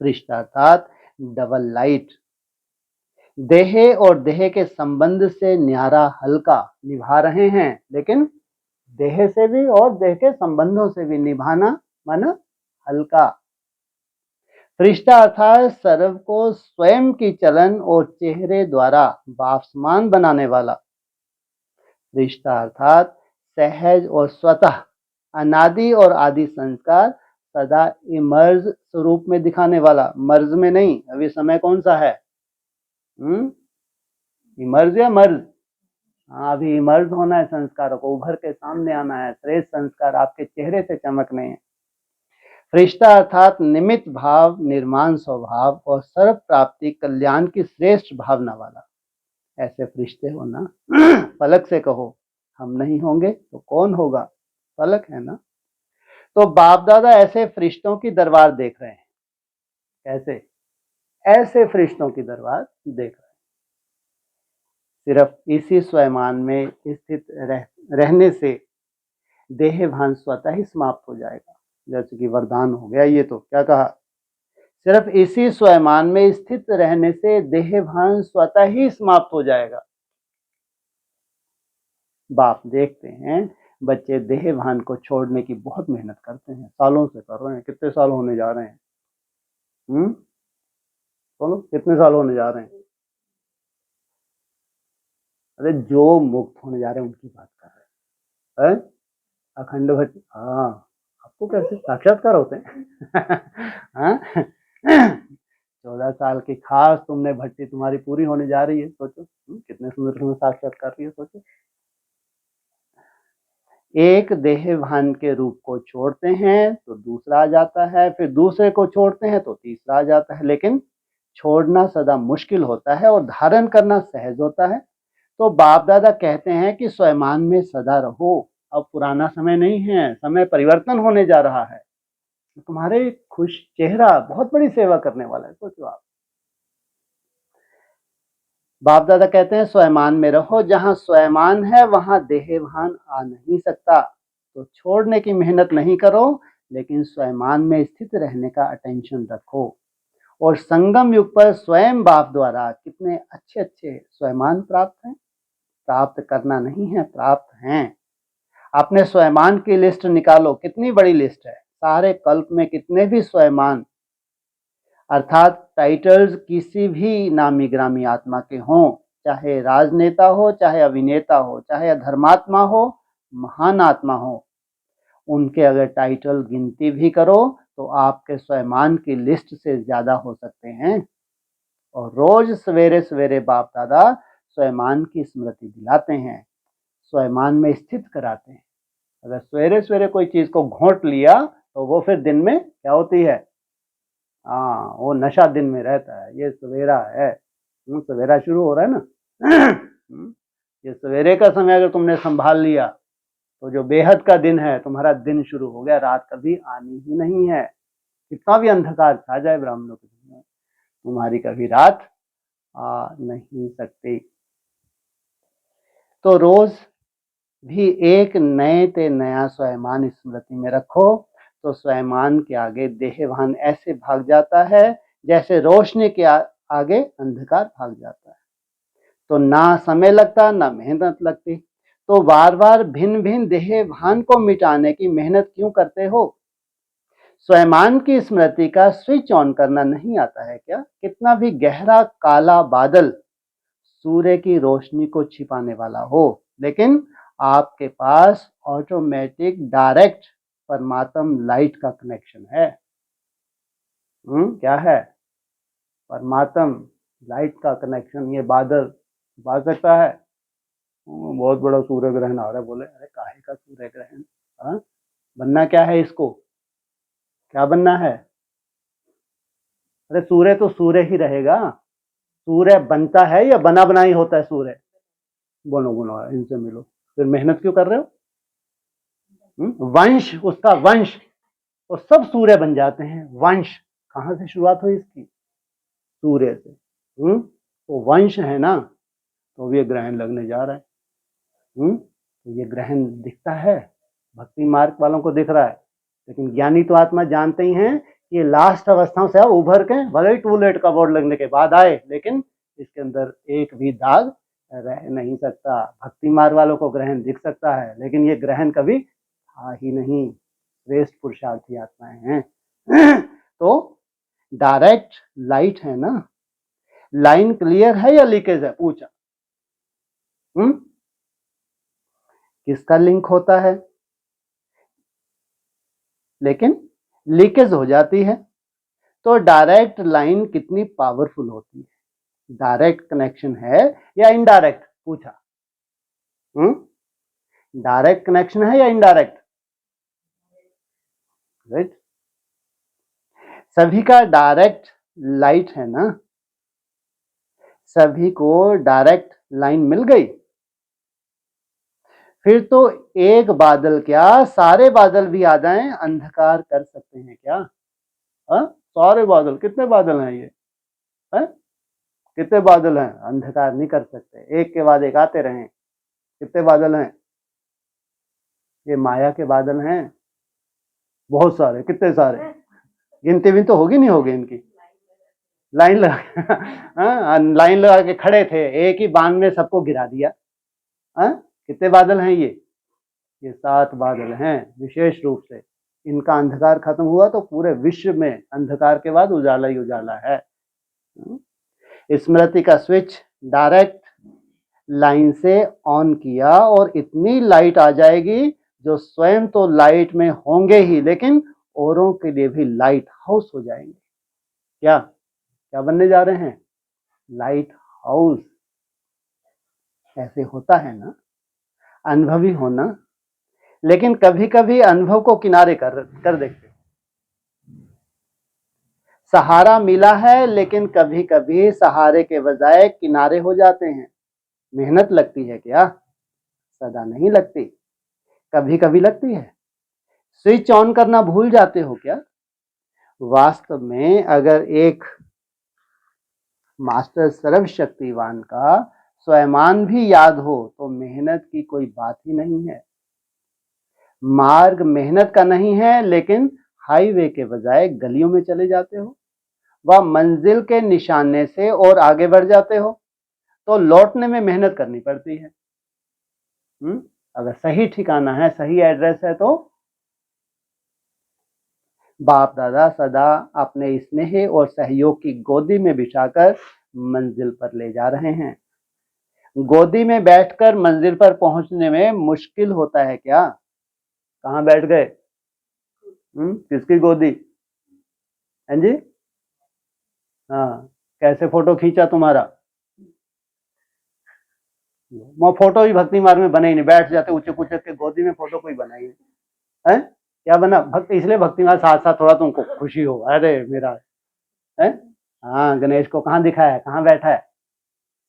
फरिश्ता अर्थात डबल लाइट, देह और देह के संबंध से न्यारा हल्का निभा रहे हैं, लेकिन देह से भी और देह के संबंधों से भी निभाना माना हल्का। फरिश्ता अर्थात सर्व को स्वयं की चलन और चेहरे द्वारा बापसमान बनाने वाला। फरिश्ता अर्थात सहज और स्वतः अनादि और आदि संस्कार सदा इमर्ज स्वरूप में दिखाने वाला, मर्ज में नहीं। अभी समय कौन सा है? इमर्ज या मर्ज? हाँ, अभी इमर्ज होना है, संस्कारों को उभर के सामने आना है। श्रेष्ठ संस्कार आपके चेहरे से चमकने हैं। फरिश्ता अर्थात निमित्त भाव, निर्माण स्वभाव और सर्व प्राप्ति कल्याण की श्रेष्ठ भावना वाला। ऐसे फरिश्ते हो ना। फलक से कहो, हम नहीं होंगे तो कौन होगा? फलक है ना। तो बाप दादा ऐसे फरिश्तों की दरबार देख रहे हैं। कैसे? ऐसे फरिश्तों की दरबार देख रहे हैं। सिर्फ इसी स्वयमान में स्थित रहने से देह भान स्वतः ही समाप्त हो जाएगा। जैसे कि वरदान हो गया ये, तो क्या कहा, सिर्फ इसी स्वयमान में स्थित रहने से देहभान स्वतः ही समाप्त हो जाएगा। बाप देखते हैं बच्चे देहभान को छोड़ने की बहुत मेहनत करते हैं, सालों से कर रहे हैं। कितने साल होने जा रहे हैं? बोलो कितने साल होने जा रहे हैं? अरे जो मुक्त होने जा रहे हैं उनकी बात कर रहे हैं। अखंड भट्टी, हाँ, आपको कैसे साक्षात्कार होते हैं? हाँ? 14 साल की खास तुमने भट्टी तुम्हारी पूरी होने जा रही है, सोचो कितने सुंदर सुंदर साक्षात्कार रही है, सोचो। एक देह भान के रूप को छोड़ते हैं तो दूसरा आ जाता है, फिर दूसरे को छोड़ते हैं तो तीसरा आ जाता है। लेकिन छोड़ना सदा मुश्किल होता है और धारण करना सहज होता है। तो बाप दादा कहते हैं कि स्वयमान में सदा रहो। अब पुराना समय नहीं है, समय परिवर्तन होने जा रहा है। तुम्हारे खुश चेहरा बहुत बड़ी सेवा करने वाला है, सोचो आप। बाप दादा कहते हैं स्वयमान में रहो, जहां स्वयमान है वहां देहभान आ नहीं सकता। तो छोड़ने की मेहनत नहीं करो, लेकिन स्वयमान में स्थित रहने का अटेंशन रखो। और संगम युग पर स्वयं बाप द्वारा कितने अच्छे अच्छे स्वयमान प्राप्त हैं। प्राप्त करना नहीं है, प्राप्त हैं। अपने स्वयमान की लिस्ट निकालो, कितनी बड़ी लिस्ट है। सारे कल्प में कितने भी स्वयमान अर्थात टाइटल्स किसी भी नामी ग्रामी आत्मा के हों, चाहे राजनेता हो, चाहे अभिनेता हो, चाहे धर्मात्मा हो, महान आत्मा हो, उनके अगर टाइटल गिनती भी करो तो आपके स्वयमान की लिस्ट से ज्यादा हो सकते हैं। और रोज सवेरे सवेरे बाप दादा स्वयमान की स्मृति दिलाते हैं, स्वयमान में स्थित कराते हैं। अगर सवेरे सवेरे कोई चीज को घोंट लिया तो वो फिर दिन में क्या होती है? हाँ, वो नशा दिन में रहता है। ये सवेरा है, सवेरा शुरू हो रहा है ना। ये सवेरे का समय अगर तुमने संभाल लिया तो जो बेहद का दिन है, तुम्हारा दिन शुरू हो गया। रात कभी आनी ही नहीं है। कितना भी अंधकार छा जाए ब्राह्मणों के दिन में, तुम्हारी कभी रात आ नहीं सकती। तो रोज भी एक नए ते नया स्वयमान स्मृति में रखो, तो स्वयमान के आगे देहभान ऐसे भाग जाता है जैसे रोशनी के आगे अंधकार भाग जाता है। तो ना समय लगता, ना मेहनत लगती। तो बार बार भिन्न भिन्न देहभान को मिटाने की मेहनत क्यों करते हो? स्वयमान की स्मृति का स्विच ऑन करना नहीं आता है क्या? कितना भी गहरा काला बादल सूर्य की रोशनी को छिपाने वाला हो, लेकिन आपके पास ऑटोमेटिक डायरेक्ट परमात्म लाइट का कनेक्शन है। क्या है? परमात्म लाइट का कनेक्शन। ये बादल छुपा सकता है? बहुत बड़ा सूर्य ग्रहण आ रहा है, बोले अरे काहे का सूर्य ग्रहण? बनना क्या है इसको? क्या बनना है? अरे सूर्य तो सूर्य ही रहेगा। सूर्य बनता है या बना बना ही होता है सूर्य? बोलो बोलो, इनसे मिलो। फिर मेहनत क्यों कर रहे हो? वंश, उसका वंश, और सब सूर्य बन जाते हैं। वंश कहां से शुरुआत हुई इसकी? सूर्य से। तो वंश है ना, तो ये ग्रहण लगने जा रहा है। तो ये ग्रहण दिखता है, भक्ति मार्ग वालों को दिख रहा है, लेकिन ज्ञानी तो आत्मा जानते ही हैं कि ये लास्ट अवस्थाओं से उभर के भले ही टूलेट का बोर्ड लगने के बाद आए, लेकिन इसके अंदर एक भी दाग रह नहीं सकता। भक्ति मार्ग वालों को ग्रहण दिख सकता है, लेकिन ये ग्रहण कभी था ही नहीं। श्रेष्ठ पुरुषार्थी आत्माएं हैं। तो डायरेक्ट लाइट है ना। लाइन क्लियर है या लीकेज है? पूछा। किसका लिंक होता है? लेकिन लीकेज हो जाती है। तो डायरेक्ट लाइन कितनी पावरफुल होती है? डायरेक्ट कनेक्शन है या इनडायरेक्ट? पूछा। डायरेक्ट कनेक्शन है या इनडायरेक्ट? राइट। सभी का डायरेक्ट लाइट है ना, सभी को डायरेक्ट लाइन मिल गई। फिर तो एक बादल क्या, सारे बादल भी आ जाएं, अंधकार कर सकते हैं क्या? सारे बादल, कितने बादल हैं ये? कितने बादल हैं? अंधकार नहीं कर सकते। एक के बाद एक आते रहें। कितने बादल हैं? ये माया के बादल हैं। बहुत सारे, कितने सारे, गिनती भी तो होगी नहीं होगी इनकी। लाइन लगा हाँ, लाइन लगा के खड़े थे, एक ही बांध में सबको गिरा दिया। हाँ, कितने बादल हैं ये 7 बादल हैं। विशेष रूप से इनका अंधकार खत्म हुआ तो पूरे विश्व में अंधकार के बाद उजाला ही उजाला है। स्मृति का स्विच डायरेक्ट लाइन से ऑन किया और इतनी लाइट आ जाएगी जो स्वयं तो लाइट में होंगे ही, लेकिन औरों के लिए भी लाइट हाउस हो जाएंगे। क्या क्या बनने जा रहे हैं? Light house. ऐसे होता है ना, अनुभवी होना। लेकिन कभी कभी अनुभव को किनारे कर देखते। सहारा मिला है, लेकिन कभी कभी सहारे के बजाय किनारे हो जाते हैं। मेहनत लगती है क्या? सदा नहीं लगती, कभी कभी लगती है। स्विच ऑन करना भूल जाते हो क्या? वास्तव में अगर एक मास्टर सर्वशक्तिवान का स्वयं भी याद हो तो मेहनत की कोई बात ही नहीं है। मार्ग मेहनत का नहीं है, लेकिन हाईवे के बजाय गलियों में चले जाते हो, वह मंजिल के निशाने से और आगे बढ़ जाते हो, तो लौटने में मेहनत करनी पड़ती है। अगर सही ठिकाना है, सही एड्रेस है, तो बाप दादा सदा अपने स्नेह और सहयोग की गोदी में बिठाकर मंजिल पर ले जा रहे हैं। गोदी में बैठकर मंजिल पर पहुंचने में मुश्किल होता है क्या? कहाँ बैठ गए? किसकी गोदी? हैं जी? हाँ, कैसे फोटो खींचा तुम्हारा? वो फोटो ही भक्ति मार्ग में बने ही नहीं, बैठ जाते ऊंचे कुचे के गोदी में, फोटो कोई बना ही नहीं है। क्या बना? भक्त इसलिए भक्ति मार्ग साथ साथ थोड़ा तुमको खुशी हो, अरे मेरा है। हाँ, गणेश को कहाँ दिखाया है, कहाँ बैठा है?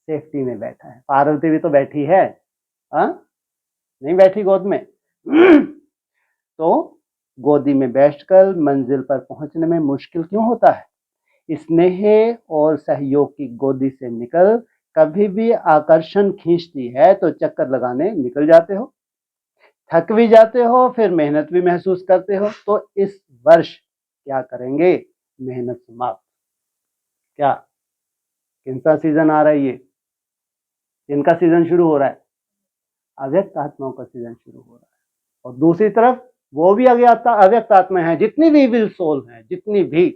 सेफ्टी में बैठा है। पार्वती भी तो बैठी है, हाँ नहीं बैठी गोद में? तो गोदी में बैठकर मंजिल पर पहुंचने में मुश्किल क्यों होता है? स्नेह और सहयोग की गोदी से निकल कभी भी आकर्षण खींचती है तो चक्कर लगाने निकल जाते हो, थक भी जाते हो, फिर मेहनत भी महसूस करते हो। तो इस वर्ष क्या करेंगे? मेहनत समाप्त। क्या किनका सीजन आ रहा है? ये किनका सीजन शुरू हो रहा है? अव्यक्त आत्माओं का सीजन शुरू हो रहा है। और दूसरी तरफ वो भी अव्यक्त आत्मा है, जितनी भी विल सोल है, जितनी भी।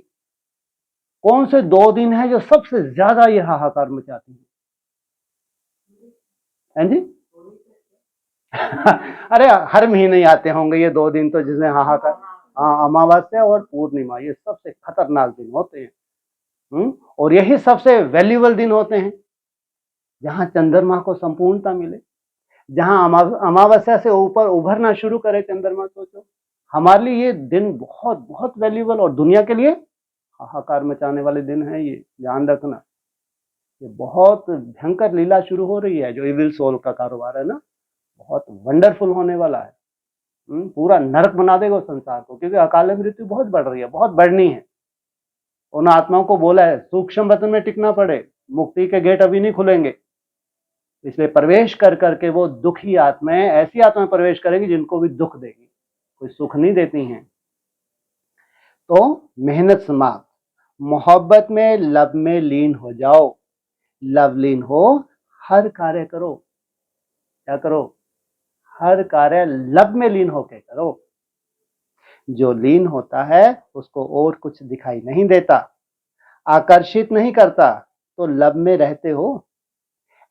कौन से 2 दिन है जो सबसे ज्यादा ये हाहाकार मचाती है जी? अरे हर महीने आते होंगे ये 2 दिन तो, जिसमें हाहाकार। हाँ, अमावस्या और पूर्णिमा ये सबसे खतरनाक दिन होते हैं। और यही सबसे वैल्यूबल दिन होते हैं, जहां चंद्रमा को संपूर्णता मिले, जहां अमावस्या से ऊपर उभरना शुरू करे चंद्रमा। सोचो, हमारे लिए ये दिन बहुत बहुत वैल्यूबल, और दुनिया के लिए हाहाकार मचाने वाले दिन है ये, ध्यान रखना। ये बहुत भयंकर लीला शुरू हो रही है, जो इविल सोल का कारोबार है ना, बहुत वंडरफुल होने वाला है। पूरा नरक बना देगा संसार को, क्योंकि अकाल मृत्यु बहुत बढ़ रही है, बहुत बढ़नी है। उन आत्माओं को बोला है सूक्ष्म वतन में टिकना पड़े, मुक्ति के गेट अभी नहीं खुलेंगे। इसलिए प्रवेश कर करके वो दुखी आत्माएं, ऐसी आत्माएं प्रवेश करेंगी जिनको भी दुख देगी, कोई सुख नहीं देती हैं। तो मेहनत समाप्त, मोहब्बत में लव में लीन हो जाओ। लवलीन हो, हर कार्य करो। क्या करो? हर कार्य लव में लीन होके करो। जो लीन होता है उसको और कुछ दिखाई नहीं देता, आकर्षित नहीं करता, तो लव में रहते हो।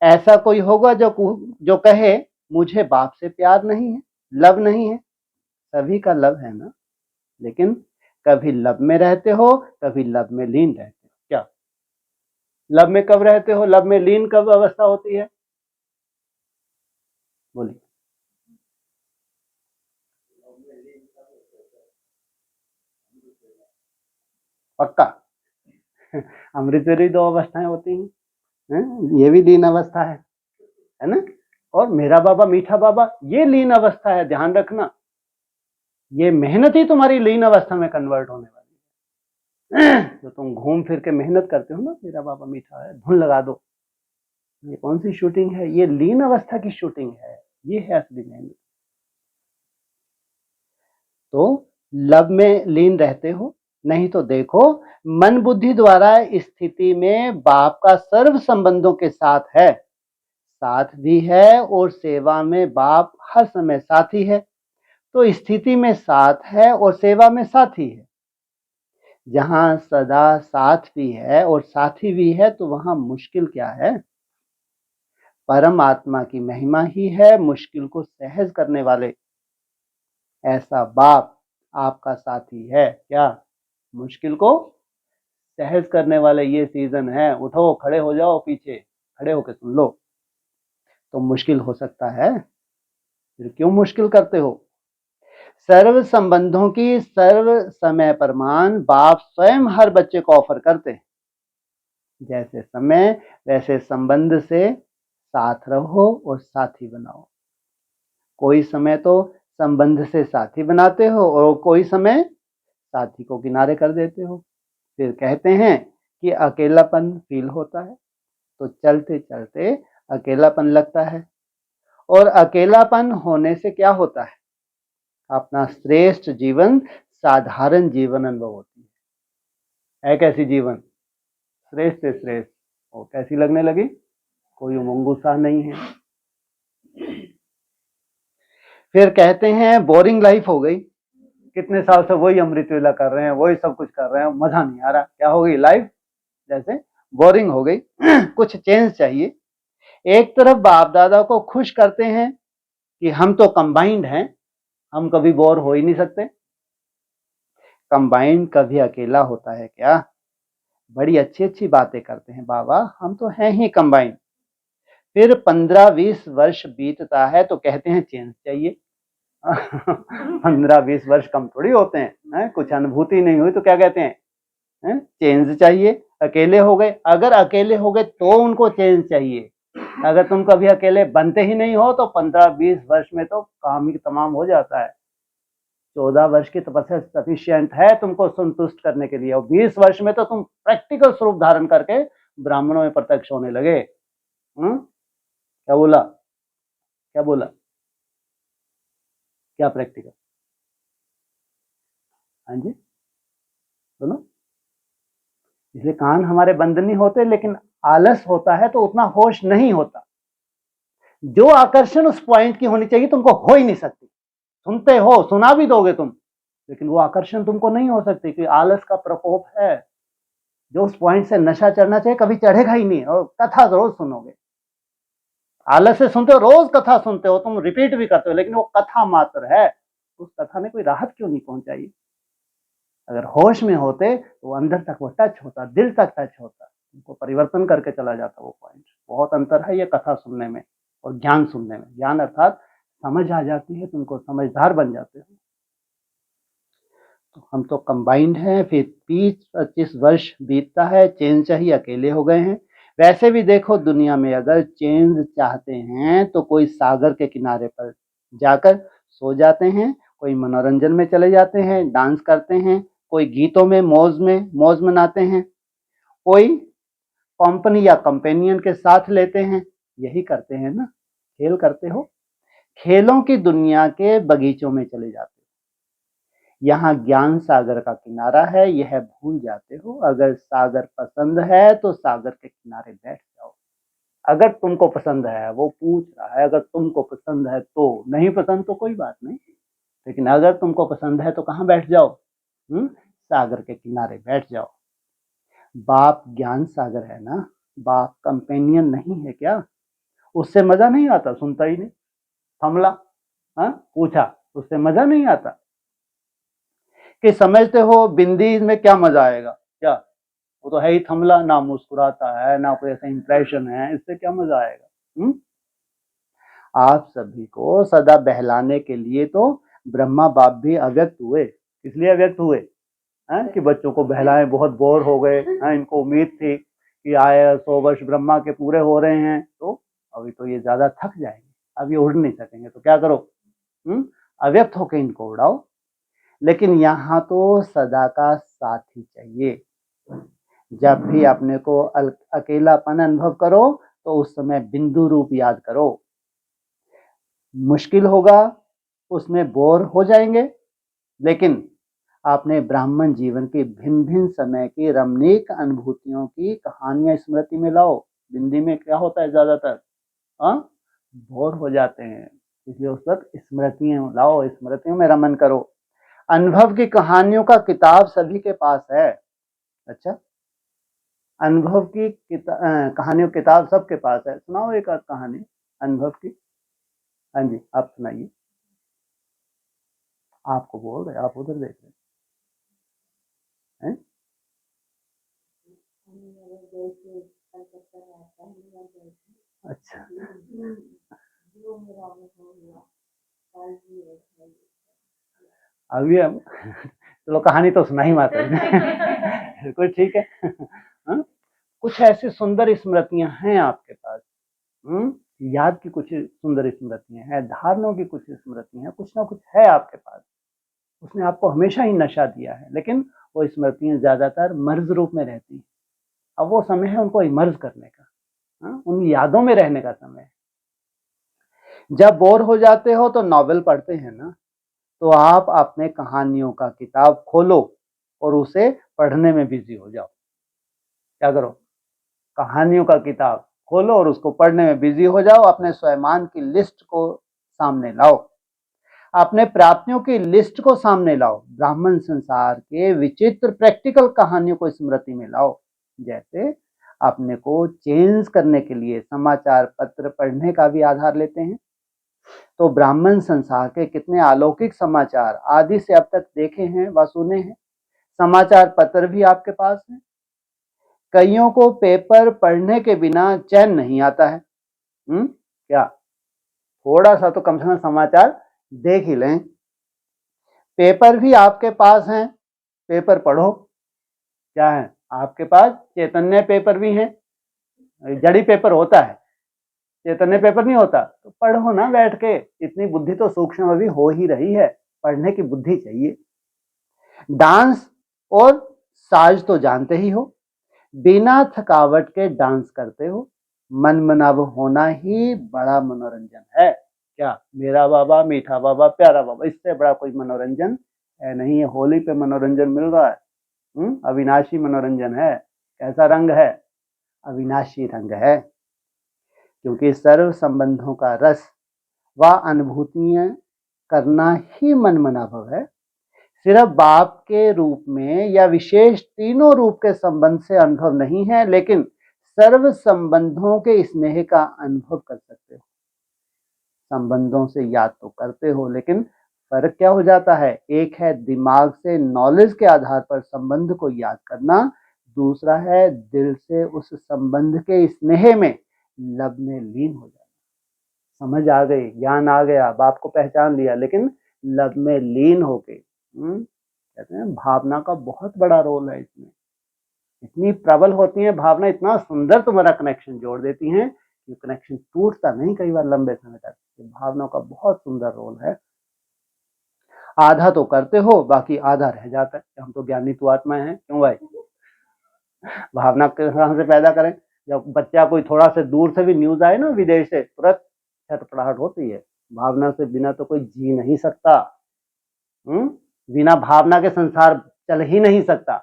ऐसा कोई होगा जो कहे मुझे बाप से प्यार नहीं है, लव नहीं है? सभी का लव है ना, लेकिन कभी लव में रहते हो, कभी लव में लीन रहते हो। क्या लव में कब रहते हो? लव में लीन कब अवस्था होती है? बोलिए। पक्का? अमृत वेली 2 अवस्थाएं होती हैं, ये भी लीन अवस्था है ना? और मेरा बाबा मीठा बाबा, ये लीन अवस्था है, ध्यान रखना। ये मेहनत ही तुम्हारी लीन अवस्था में कन्वर्ट होने वाली है। तो तुम घूम फिर के मेहनत करते हो ना, मेरा बाबा मीठा है, धुन लगा दो, ये कौन सी शूटिंग है? ये लीन अवस्था की शूटिंग है, ये है असली मेहनत। तो लव में लीन रहते हो? नहीं तो देखो, मन बुद्धि द्वारा स्थिति में बाप का सर्व संबंधों के साथ है, साथ भी है, और सेवा में बाप हर समय साथी है। तो स्थिति में साथ है और सेवा में साथी है। जहां सदा साथ भी है और साथी भी है, तो वहां मुश्किल क्या है? परमात्मा की महिमा ही है मुश्किल को सहज करने वाले। ऐसा बाप आपका साथी है क्या? मुश्किल को सहज करने वाले ये सीजन है। उठो, खड़े हो जाओ, पीछे खड़े होके सुन लो। तो मुश्किल हो सकता है, फिर क्यों मुश्किल करते हो? सर्व संबंधों की सर्व समय प्रमाण बाप स्वयं हर बच्चे को ऑफर करते हैं। जैसे समय वैसे संबंध से साथ रहो और साथी बनाओ। कोई समय तो संबंध से साथी बनाते हो और कोई समय साथी को किनारे कर देते हो। फिर कहते हैं कि अकेलापन फील होता है, तो चलते चलते अकेलापन लगता है। और अकेलापन होने से क्या होता है? अपना श्रेष्ठ जीवन साधारण जीवन अनुभव होती है कैसी जीवन? श्रेष्ठ से श्रेष्ठ। और कैसी लगने लगी? कोई उमंग उत्साह नहीं है। फिर कहते हैं बोरिंग लाइफ हो गई, कितने साल से वही अमृत वेला कर रहे हैं, वही सब कुछ कर रहे हैं, मजा नहीं आ रहा। क्या हो गई लाइफ? जैसे बोरिंग हो गई। कुछ चेंज चाहिए। एक तरफ बाप दादा को खुश करते हैं कि हम तो कंबाइंड हैं, हम कभी बोर हो ही नहीं सकते। कंबाइंड कभी अकेला होता है क्या? बड़ी अच्छी अच्छी बातें करते हैं बाबा, हम तो हैं ही कंबाइंड। फिर 15-20 वर्ष बीतता है तो कहते हैं चेंज चाहिए। 15-20 वर्ष कम थोड़ी होते हैं, कुछ अनुभूति नहीं हुई तो क्या कहते हैं? चेंज चाहिए। अकेले हो गए, अगर अकेले हो गए तो उनको चेंज चाहिए। अगर तुम कभी अकेले बनते ही नहीं हो तो 15-20 वर्ष में तो काम ही तमाम हो जाता है। 14 वर्ष की तपस्या सफिशिएंट है तुमको संतुष्ट करने के लिए, और 20 वर्ष में तो तुम प्रैक्टिकल स्वरूप धारण करके ब्राह्मणों में प्रत्यक्ष होने लगे। क्या बोला? क्या बोला? क्या प्रैक्टिकल? हाँ जी, सुनो। इसलिए कान हमारे बंद नहीं होते, लेकिन आलस होता है तो उतना होश नहीं होता। जो आकर्षण उस पॉइंट की होनी चाहिए तुमको हो ही नहीं सकती। सुनते हो, सुना भी दोगे तुम, लेकिन वो आकर्षण तुमको नहीं हो सकती, क्योंकि आलस का प्रकोप है। जो उस पॉइंट से नशा चढ़ना चाहिए कभी चढ़ेगा ही नहीं। और कथा रोज सुनोगे, आलस से सुनते हो, रोज कथा सुनते हो, तुम रिपीट भी करते हो, लेकिन वो कथा मात्र है। उस कथा ने कोई राहत क्यों नहीं पहुंचाई? अगर होश में होते तो अंदर तक वो टच होता, दिल तक टच होता, उनको परिवर्तन करके चला जाता वो पॉइंट। बहुत अंतर है ये कथा सुनने में और ज्ञान सुनने में। ज्ञान अर्थात समझ आ जाती है, तुमको समझदार बन जाते हो। तो हम तो कंबाइंड हैं। फिर 20-25 वर्ष बीतता है, चेंज चाहिए, अकेले हो गए हैं। वैसे भी देखो दुनिया में अगर चेंज चाहते हैं तो कोई सागर के किनारे पर जाकर सो जाते हैं, कोई मनोरंजन में चले जाते हैं, डांस करते हैं, कोई गीतों में मौज मनाते हैं, कोई कंपनी या कंपेनियन के साथ लेते हैं। यही करते हैं ना, खेल करते हो। खेलों की दुनिया के बगीचों में चले जाते हो। यहाँ ज्ञान सागर का किनारा है, यह भूल जाते हो। अगर सागर पसंद है तो सागर के किनारे बैठ जाओ। अगर तुमको पसंद है, वो पूछ रहा है, अगर तुमको पसंद है तो, नहीं पसंद तो कोई बात नहीं, लेकिन अगर तुमको पसंद है तो कहाँ बैठ जाओ? सागर के किनारे बैठ जाओ। बाप ज्ञान सागर है ना, बाप कंपेनियन नहीं है क्या? उससे मजा नहीं आता? सुनता ही नहीं, थमला। पूछा, उससे मजा नहीं आता? कि समझते हो बिंदी में क्या मजा आएगा? क्या, वो तो है ही थमला, ना मुस्कुराता है, ना कोई ऐसा इंप्रेशन है, इससे क्या मजा आएगा? आप सभी को सदा बहलाने के लिए तो ब्रह्मा बाप भी अव्यक्त हुए। इसलिए अव्यक्त हुए कि बच्चों को बहलाएं, बहुत बोर हो गए। इनको उम्मीद थी कि आए 100 वर्ष ब्रह्मा के पूरे हो रहे हैं, तो अभी तो ये ज्यादा थक जाएंगे, अब ये उड़ नहीं सकेंगे, तो क्या करो? अव्यक्त होकर इनको उड़ाओ। लेकिन यहाँ तो सदा का साथी चाहिए। जब भी अपने को अकेलापन अनुभव करो तो उस समय बिंदु रूप याद करो। मुश्किल होगा, उसमें बोर हो जाएंगे, लेकिन आपने ब्राह्मण जीवन की भिन्न भिन्न समय की रमणीक अनुभूतियों की कहानियां स्मृति में लाओ। हिंदी में क्या होता है ज्यादातर, हाँ, बोर हो जाते हैं, इसलिए उस वक्त स्मृतियां लाओ, स्मृतियों में रमन करो। अनुभव की कहानियों का किताब सभी के पास है। अच्छा, अनुभव की कहानियों किताब सबके पास है। सुनाओ एक आध कहानी अनुभव की। हाँ जी, आप सुनाइए। आपको बोल रहे, आप उधर देख रहे हैं। अच्छा, अभी हम चलो कहानी तो सुना ही माता जी बिल्कुल ठीक है। हाँ? कुछ ऐसी सुंदर स्मृतियां हैं आपके पास, याद की कुछ सुंदर स्मृतियां हैं, धारणों की कुछ स्मृतियां हैं, कुछ ना कुछ है आपके पास। उसने आपको हमेशा ही नशा दिया है, लेकिन वो स्मृतियां ज्यादातर मर्ज रूप में रहती हैं। अब वो समय है उनको इमर्ज करने का, उन यादों में रहने का समय है। जब बोर हो जाते हो तो नॉवेल पढ़ते हैं ना, तो आप अपने कहानियों का किताब खोलो और उसे पढ़ने में बिजी हो जाओ। क्या करो, कहानियों का किताब खोलो और उसको पढ़ने में बिजी हो जाओ। अपने स्वयमान की लिस्ट को सामने लाओ, अपने प्राप्तियों की लिस्ट को सामने लाओ, ब्राह्मण संसार के विचित्र प्रैक्टिकल कहानियों को स्मृति में लाओ। जैसे अपने को चेंज करने के लिए समाचार पत्र पढ़ने का भी आधार लेते हैं, तो ब्राह्मण संसार के कितने अलौकिक समाचार आदि से अब तक देखे हैं व सुने हैं। समाचार पत्र भी आपके पास है। कईयों को पेपर पढ़ने के बिना चैन नहीं आता है। क्या, थोड़ा सा तो कम से कम समाचार देख ही लें। पेपर भी आपके पास हैं, पेपर पढ़ो। क्या है आपके पास, चैतन्य पेपर भी हैं। जड़ी पेपर होता है, चैतन्य पेपर नहीं होता, तो पढ़ो ना बैठ के। इतनी बुद्धि तो सूक्ष्म भी हो ही रही है, पढ़ने की बुद्धि चाहिए। डांस और साज तो जानते ही हो, बिना थकावट के डांस करते हो। मन मनाव होना ही बड़ा मनोरंजन है। क्या, मेरा बाबा मीठा बाबा प्यारा बाबा, इससे बड़ा कोई मनोरंजन है नहीं है। होली पे मनोरंजन मिल रहा है, अविनाशी मनोरंजन है। कैसा रंग है, अविनाशी रंग है, क्योंकि सर्व संबंधों का रस व अनुभूतियां करना ही मन मनाभव है। सिर्फ बाप के रूप में या विशेष तीनों रूप के संबंध से अनुभव नहीं है, लेकिन सर्व संबंधों के स्नेह का अनुभव कर सकते हो। संबंधों से याद तो करते हो, लेकिन फर्क क्या हो जाता है, एक है दिमाग से नॉलेज के आधार पर संबंध को याद करना, दूसरा है दिल से उस संबंध के स्नेह में लब में लीन हो जाना। समझ आ गई, ज्ञान आ गया, बाप को पहचान लिया, लेकिन लब में लीन होके, कहते हैं भावना का बहुत बड़ा रोल है इसमें। इतनी प्रबल होती है भावना, इतना सुंदर तुम्हारा कनेक्शन जोड़ देती हैं कि कनेक्शन टूटता नहीं कई बार लंबे समय तक। भावनाओं का बहुत सुंदर रोल है। आधा तो करते हो, बाकी आधा रह जाता है। हम तो ज्ञानी तो आत्मा है, क्यों भाई? भावना कहाँ से पैदा करें? जब बच्चा कोई थोड़ा से दूर से भी न्यूज आए ना विदेश से, तुरंत छटपटाहट होती है। भावना से बिना तो कोई जी नहीं सकता। बिना भावना के संसार चल ही नहीं सकता।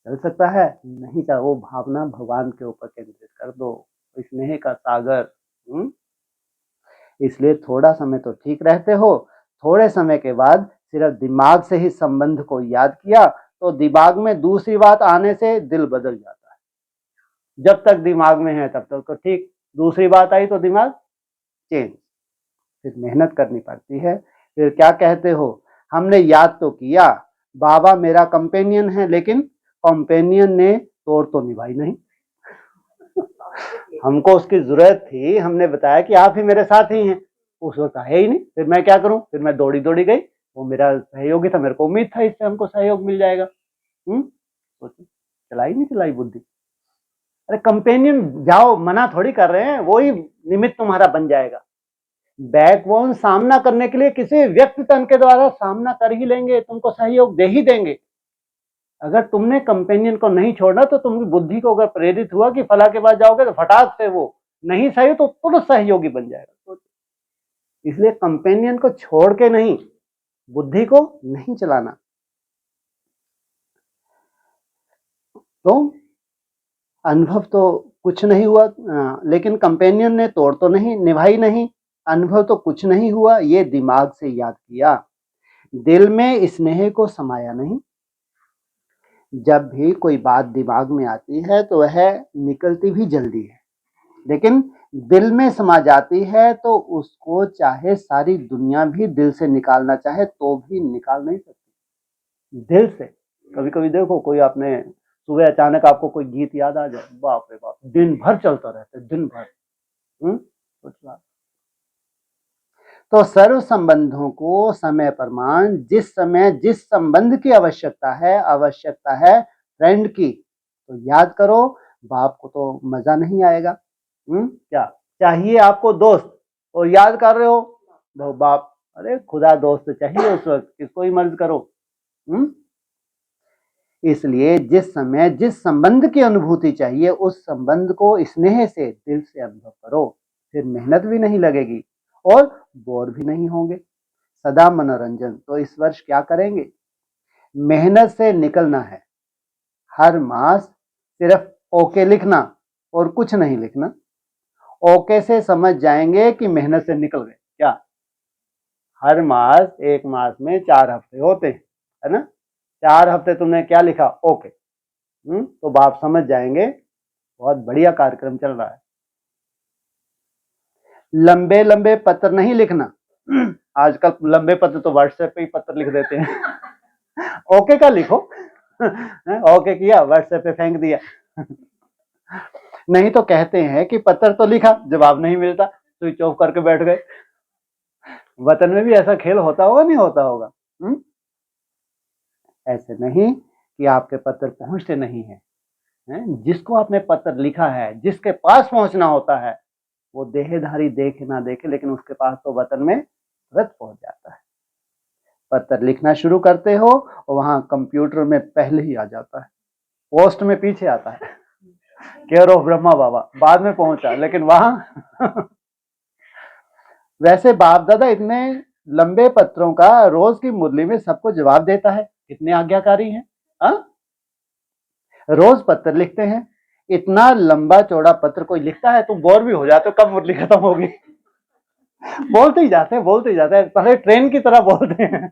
चल सकता है नहीं, चाहे वो भावना भगवान के ऊपर केंद्रित कर दो, स्नेह का सागर। इसलिए थोड़ा समय तो ठीक रहते हो, थोड़े समय के बाद सिर्फ दिमाग से ही संबंध को याद किया तो दिमाग में दूसरी बात आने से दिल बदल जाता है। जब तक दिमाग में है तब तक तो ठीक, दूसरी बात आई तो दिमाग चेंज। फिर मेहनत करनी पड़ती है। फिर क्या कहते हो, हमने याद तो किया बाबा मेरा कंपेनियन है, लेकिन कंपेनियन ने तोड़ तो निभाई नहीं। हमको उसकी जरूरत थी, हमने बताया कि आप ही मेरे साथ ही हैं, उस वक्त है ही नहीं। फिर मैं क्या करूं, फिर मैं दौड़ी दौड़ी गई, वो मेरा सहयोगी था, मेरे को उम्मीद था इससे हमको सहयोग मिल जाएगा। चलाई नहीं चलाई बुद्धि। अरे कंपेनियन जाओ, मना थोड़ी कर रहे हैं, वो ही निमित्त तुम्हारा बन जाएगा। बैकबोन सामना करने के लिए किसी व्यक्ति तन के द्वारा सामना कर ही लेंगे, तुमको सहयोग दे ही देंगे। अगर तुमने कंपेनियन को नहीं छोड़ा तो तुम्हारी बुद्धि को अगर प्रेरित हुआ कि फला के पास जाओगे तो फटाक से वो नहीं सही तो तुरंत सहयोगी बन जाएगा। इसलिए कंपेनियन को छोड़ के नहीं, बुद्धि को नहीं चलाना। तो अनुभव तो कुछ नहीं हुआ, लेकिन कंपेनियन ने तोड़ तो नहीं निभाई नहीं, अनुभव तो कुछ नहीं हुआ, ये दिमाग से याद किया, दिल में स्नेह को समाया नहीं। जब भी कोई बात दिमाग में आती है तो वह निकलती भी जल्दी है, लेकिन दिल में समा जाती है तो उसको चाहे सारी दुनिया भी दिल से निकालना चाहे तो भी निकाल नहीं सकती दिल से। कभी कभी देखो, कोई आपने सुबह अचानक आपको कोई गीत याद आ जाए, बाप रे बाप, दिन भर चलता रहता है, दिन भर। कुछ बात। तो सर्व संबंधों को समय प्रमाण, जिस समय जिस संबंध की आवश्यकता है फ्रेंड की, तो याद करो, बाप को तो मजा नहीं आएगा। क्या चाहिए आपको? दोस्त, और याद कर रहे हो वो बाप, अरे खुदा दोस्त चाहिए उस वक्त, किसको ही मर्ज करो। इसलिए जिस समय जिस संबंध की अनुभूति चाहिए उस संबंध को स्नेह से दिल से अनुभव करो, फिर मेहनत भी नहीं लगेगी और बोर भी नहीं होंगे, सदा मनोरंजन। तो इस वर्ष क्या करेंगे? मेहनत से निकलना है, हर मास सिर्फ ओके लिखना और कुछ नहीं लिखना। ओके से समझ जाएंगे कि मेहनत से निकल गए। क्या हर मास, एक मास में 4 हफ्ते होते हैं, है ना? 4 हफ्ते तुमने क्या लिखा? ओके। तो बाप समझ जाएंगे बहुत बढ़िया कार्यक्रम चल रहा है। लंबे लंबे पत्र नहीं लिखना। आजकल लंबे पत्र तो व्हाट्सएप पे ही पत्र लिख देते हैं। ओके का लिखो। ओके किया, व्हाट्सएप पे फेंक दिया। नहीं तो कहते हैं कि पत्र तो लिखा, जवाब नहीं मिलता, स्विच ऑफ करके बैठ गए। वतन में भी ऐसा खेल होता होगा, नहीं होता होगा? ऐसे नहीं कि आपके पत्र पहुंचते नहीं है, जिसको आपने पत्र लिखा है, जिसके पास पहुंचना होता है, वो देहधारी देखे ना देखे, लेकिन उसके पास तो वतन में तुरंत पहुंच जाता है। पत्र लिखना शुरू करते हो और वहां कंप्यूटर में पहले ही आ जाता है, पोस्ट में पीछे आता है, केयर ऑफ ब्रह्मा बाबा, बाद में पहुंचा, लेकिन वहां वैसे बाप दादा इतने लंबे पत्रों का रोज की मुरली में सबको जवाब देता है, कितने आज्ञाकारी हैं। रोज पत्र लिखते हैं, इतना लंबा चौड़ा पत्र कोई लिखता है? तुम बोर भी हो जाते हो, कब मुरली खत्म होगी। बोलते ही जाते हैं, पहले ट्रेन की तरह बोलते हैं।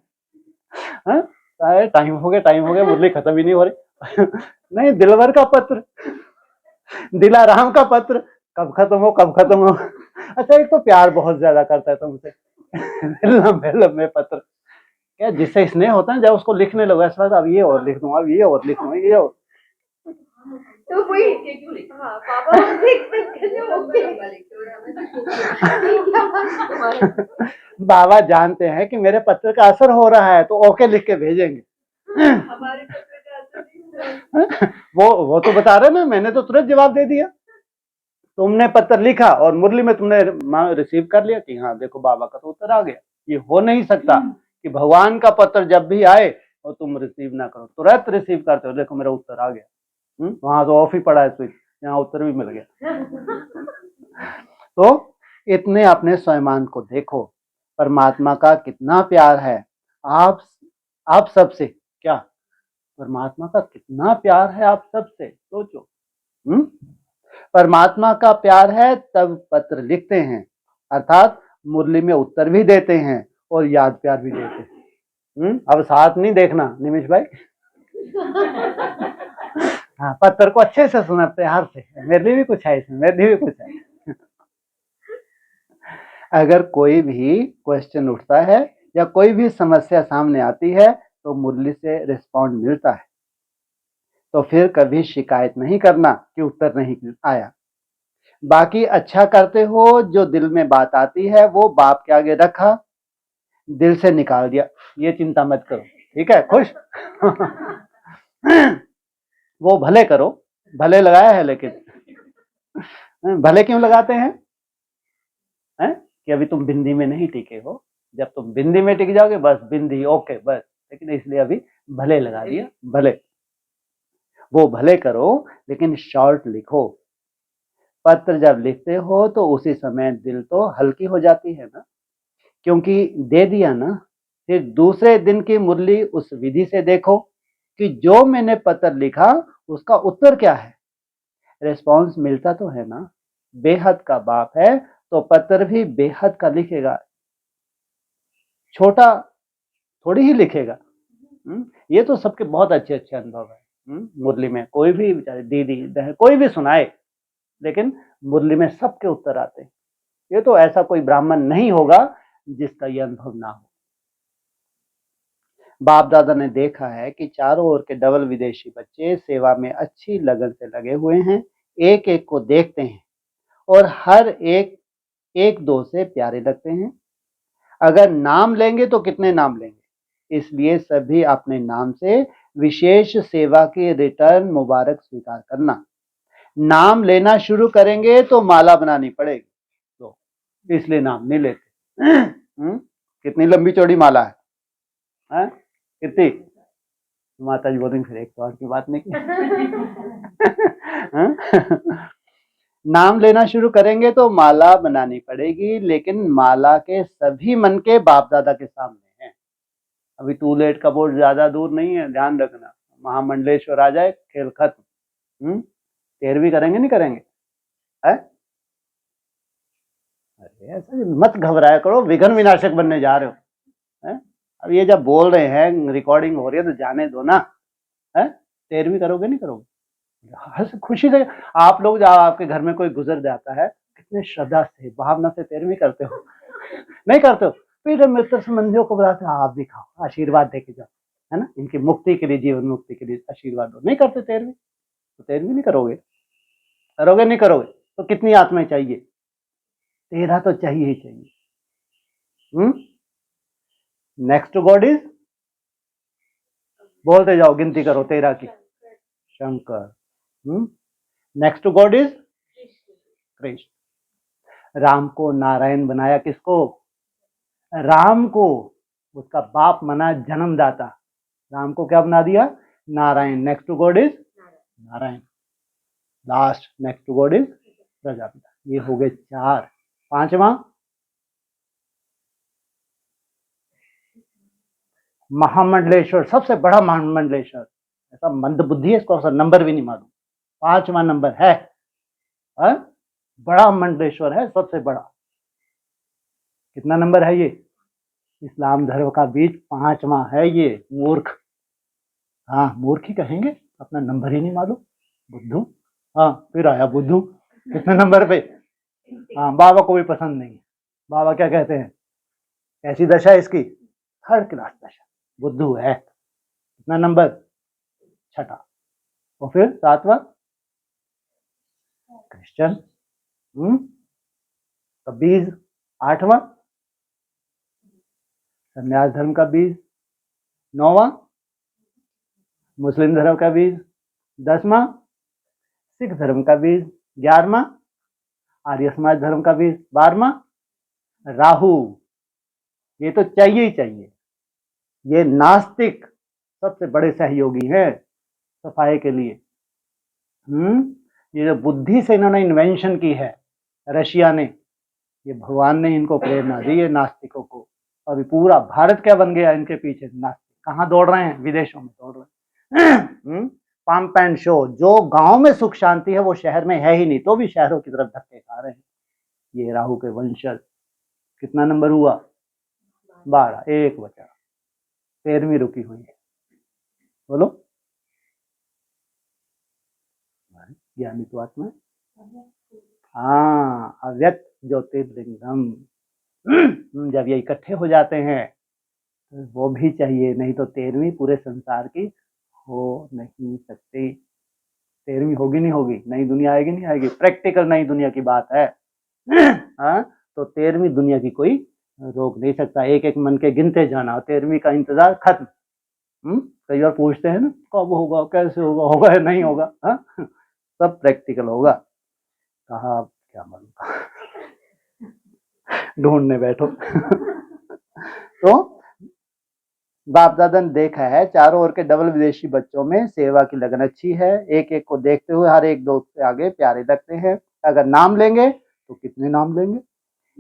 टाइम हो गया, मुरली खत्म ही नहीं हो रही। नहीं, दिलवर का पत्र, दिलाराम का पत्र, कब खत्म हो। अच्छा, एक तो प्यार बहुत ज्यादा करता है तुमसे। लंबे लंबे पत्र, क्या जिससे स्नेह होता है, जब उसको लिखने लगो ऐसा, अब ये और लिख दूंगा, अब ये और लिख दूंगा, ये और। तो वही पापा बाबा जानते हैं कि मेरे पत्र का असर हो रहा है, तो ओके लिख के भेजेंगे। हमारे पत्र का असर वो तो बता रहे ना, मैंने तो तुरंत जवाब दे दिया। तुमने पत्र लिखा और मुरली में तुमने रिसीव कर लिया कि हाँ देखो बाबा का तो उत्तर आ गया। ये हो नहीं सकता कि भगवान का पत्र जब भी आए और तुम रिसीव ना करो, तुरंत रिसीव करते हो, देखो मेरा उत्तर आ गया। वहां तो ऑफ ही पड़ा है स्विच, यहाँ उत्तर भी मिल गया। तो इतने अपने स्वयं को देखो, परमात्मा का कितना प्यार है आप सबसे। क्या परमात्मा का कितना प्यार है आप सबसे, सोचो। परमात्मा का प्यार है तब पत्र लिखते हैं, अर्थात मुरली में उत्तर भी देते हैं और याद प्यार भी देते हैं। अब साथ नहीं देखना निमिष भाई। हाँ, पत्र को अच्छे से सुना, प्यार से, मेरे लिए भी कुछ है इसमें, मेरे लिए भी कुछ है। अगर कोई भी क्वेश्चन उठता है या कोई भी समस्या सामने आती है तो मुरली से रिस्पॉन्ड मिलता है, तो फिर कभी शिकायत नहीं करना कि उत्तर नहीं आया। बाकी अच्छा करते हो, जो दिल में बात आती है वो बाप के आगे रखा, दिल से निकाल दिया, ये चिंता मत करो, ठीक है? खुश। वो भले करो, भले लगाया है, लेकिन भले क्यों लगाते हैं? कि अभी तुम बिंदी में नहीं टिके हो, जब तुम बिंदी में टिक जाओगे बस बिंदी ओके बस, लेकिन इसलिए अभी भले लगा दिया। भले, वो भले करो लेकिन शॉर्ट लिखो। पत्र जब लिखते हो तो उसी समय दिल तो हल्की हो जाती है ना, क्योंकि दे दिया ना, फिर दूसरे दिन की मुरली उस विधि से देखो कि जो मैंने पत्र लिखा उसका उत्तर क्या है। रिस्पॉन्स मिलता तो है ना। बेहद का बाप है तो पत्र भी बेहद का लिखेगा, छोटा थोड़ी ही लिखेगा। ये तो सबके बहुत अच्छे अच्छे अनुभव है। मुरली में कोई भी बेचारे दीदी बहन कोई भी सुनाए, लेकिन मुरली में सबके उत्तर आते हैं। ये तो ऐसा कोई ब्राह्मण नहीं होगा जिसका ये अनुभव ना हो। बाप दादा ने देखा है कि चारों ओर के डबल विदेशी बच्चे सेवा में अच्छी लगन से लगे हुए हैं, एक एक को देखते हैं और हर एक एक दो से प्यारे लगते हैं। अगर नाम लेंगे तो कितने नाम लेंगे, इसलिए सभी अपने नाम से विशेष सेवा की रिटर्न मुबारक स्वीकार करना। नाम लेना शुरू करेंगे तो माला बनानी पड़ेगी, तो इसलिए नाम नहीं लेते। कितनी लंबी चौड़ी माला है? कितनी? माता जी बोलेंगे फिर एक तो की बात नहीं की। नाम लेना शुरू करेंगे तो माला बनानी पड़ेगी, लेकिन माला के सभी मन के बाप दादा के सामने हैं। अभी टूलेट का बोर्ड ज्यादा दूर नहीं है, ध्यान रखना। महामंडलेश्वर आ जाए खेल खत्म। 13वीं करेंगे नहीं करेंगे है? अरे ऐसा मत घबराया करो, विघ्न विनाशक बनने जा रहे हो है? अब ये जब बोल रहे हैं रिकॉर्डिंग हो रही है तो जाने दो ना है। 13वीं करोगे नहीं करोगे? हंस खुशी से आप लोग जब आपके घर में कोई गुजर जाता है कितने श्रद्धा से भावना से 13वीं करते हो। नहीं करते हो? फिर मित्र संबंधियों को बुलाते आप भी खाओ, आशीर्वाद दे के जाओ, है ना, इनकी मुक्ति के लिए, जीवन मुक्ति के लिए आशीर्वाद दो। नहीं करते 13वीं तो 13वीं नहीं करोगे, करोगे नहीं करोगे तो कितनी आत्माएं चाहिए? 13 तो चाहिए ही चाहिए। नेक्स्ट गॉड इज, बोलते जाओ, गिनती करो 13 की। Shankar. Next God is Krishna. Ram को नारायण बनाया किसको? राम को। उसका बाप मना जन्मदाता। राम को क्या बना दिया? Narayan. Next God is Narayan. Last next God is Prajapita. ये हो गए 4। 5वां महामंडलेश्वर, सबसे बड़ा महामंडलेश्वर। ऐसा मंद बुद्धि है, इसको नंबर भी नहीं मालूम। 5वां नंबर है, बड़ा मंडलेश्वर है, सबसे बड़ा। कितना नंबर है ये? इस्लाम धर्म का बीज 5वां है ये। मूर्ख, हाँ मूर्ख ही कहेंगे, अपना नंबर ही नहीं मालूम। बुद्धू, हाँ फिर आया बुद्धू। कितने नंबर पे? हाँ बाबा को भी पसंद नहीं है। बाबा क्या कहते हैं? ऐसी दशा है इसकी, थर्ड क्लास दशा, बुद्धू है। कितना नंबर? 6। और फिर 7वां क्रिश्चियन। तो बीज 8वां संन्यास धर्म का बीज। 9वां मुस्लिम धर्म का बीज। 10वां सिख धर्म का बीज। 11वां आर्य समाज धर्म का बीज। 12वां राहु। ये तो चाहिए ही चाहिए। ये नास्तिक सबसे बड़े सहयोगी हैं सफाई के लिए। ये जो बुद्धि से इन्होंने इन्वेंशन की है रशिया ने, ये भगवान ने इनको प्रेरणा दी है नास्तिकों को। अभी पूरा भारत क्या बन गया इनके पीछे। नास्तिक कहाँ दौड़ रहे हैं? विदेशों में दौड़ रहे हैं। Pump and show. जो गांव में सुख शांति है वो शहर में है ही नहीं, तो भी शहरों की तरफ धक्के खा रहे हैं ये राहु के वंशज। कितना नंबर हुआ? 12। एक बचा, 13वीं रुकी हुई है। बोलो। ज्ञानी तो आत्मा, हाँ अव्यक्त ज्योतिर्लिंगम। जब ये इकट्ठे हो जाते हैं तो वो भी चाहिए, नहीं तो 13वीं पूरे संसार की हो नहीं सकती। 13वीं होगी नहीं होगी, नई दुनिया आएगी नहीं आएगी, प्रैक्टिकल नई दुनिया की बात है। हाँ तो 13वीं दुनिया की कोई रोक नहीं सकता। एक एक मन के गिनते जाना, 13वीं का इंतजार खत्म। कई बार पूछते हैं ना कब होगा, कैसे होगा, होगा या नहीं होगा। हाँ सब प्रैक्टिकल होगा। कहा क्या मालूम, ढूंढने बैठो। तो बाप दादा ने देखा है चारों ओर के डबल विदेशी बच्चों में सेवा की लगन अच्छी है, एक एक को देखते हुए हर एक दो से आगे प्यारे लगते हैं। अगर नाम लेंगे तो कितने नाम लेंगे,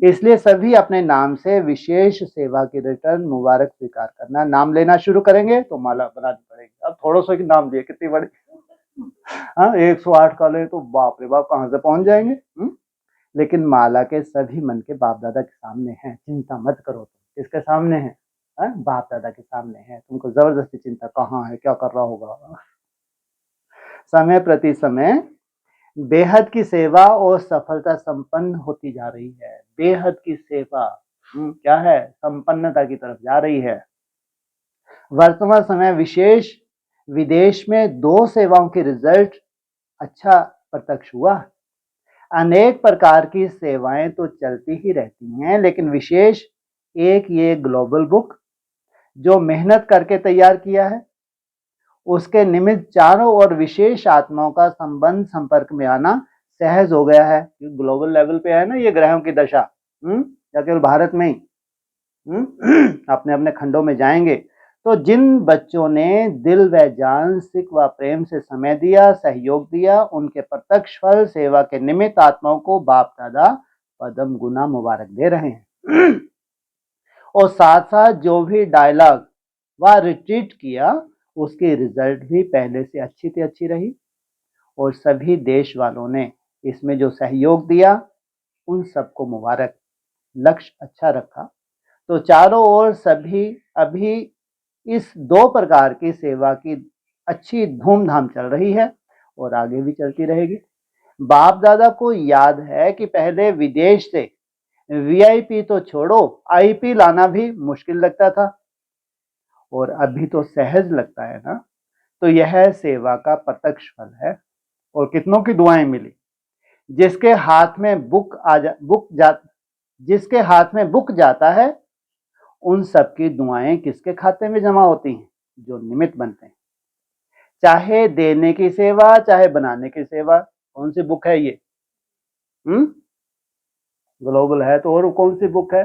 इसलिए सभी अपने नाम से विशेष सेवा की रिटर्न मुबारक स्वीकार करना। नाम लेना शुरू करेंगे तो माला बनानी पड़ेगी। अब थोड़ा सा नाम दिए कितनी बड़ी, हाँ 108 का ले तो बाप रे बाप कहाँ से पहुंच जाएंगे। लेकिन माला के सभी मन के बाप दादा के सामने हैं, चिंता मत करो। तुम किसके सामने है? बाप दादा के सामने है। तुमको जबरदस्ती चिंता कहाँ है, क्या कर रहा होगा। समय प्रति समय बेहद की सेवा और सफलता संपन्न होती जा रही है। बेहद की सेवा क्या है? संपन्नता की तरफ जा रही है। वर्तमान समय विशेष विदेश में 2 सेवाओं की रिजल्ट अच्छा प्रत्यक्ष हुआ। अनेक प्रकार की सेवाएं तो चलती ही रहती हैं, लेकिन विशेष एक ये ग्लोबल बुक जो मेहनत करके तैयार किया है, उसके निमित्त चारों ओर विशेष आत्माओं का संबंध संपर्क में आना सहज हो गया है। ग्लोबल लेवल पे है ना ये ग्रहों की दशा, या केवल भारत में ही, अपने अपने खंडों में जाएंगे। तो जिन बच्चों ने दिल व जान सिख व प्रेम से समय दिया, सहयोग दिया, उनके प्रत्यक्ष फल सेवा के निमित्त आत्माओं को बाप दादा पदम गुना मुबारक दे रहे हैं। और साथ साथ जो भी डायलॉग व रिट्रीट किया उसकी रिजल्ट भी पहले से अच्छी रही। और सभी देश वालों ने इसमें जो सहयोग दिया उन सबको मुबारक। लक्ष्य अच्छा रखा तो चारों ओर सभी अभी इस 2 प्रकार की सेवा की अच्छी धूमधाम चल रही है और आगे भी चलती रहेगी। बाप दादा को याद है कि पहले विदेश से वीआईपी तो छोड़ो आईपी लाना भी मुश्किल लगता था, और अभी तो सहज लगता है ना। तो यह सेवा का प्रत्यक्ष फल है। और कितनों की दुआएं मिली। जिसके हाथ में जिसके हाथ में बुक जाता है उन सबकी दुआएं किसके खाते में जमा होती हैं? जो निमित्त बनते हैं। चाहे देने की सेवा चाहे बनाने की सेवा। कौन सी बुक है ये? ग्लोबल है तो और कौन सी बुक है?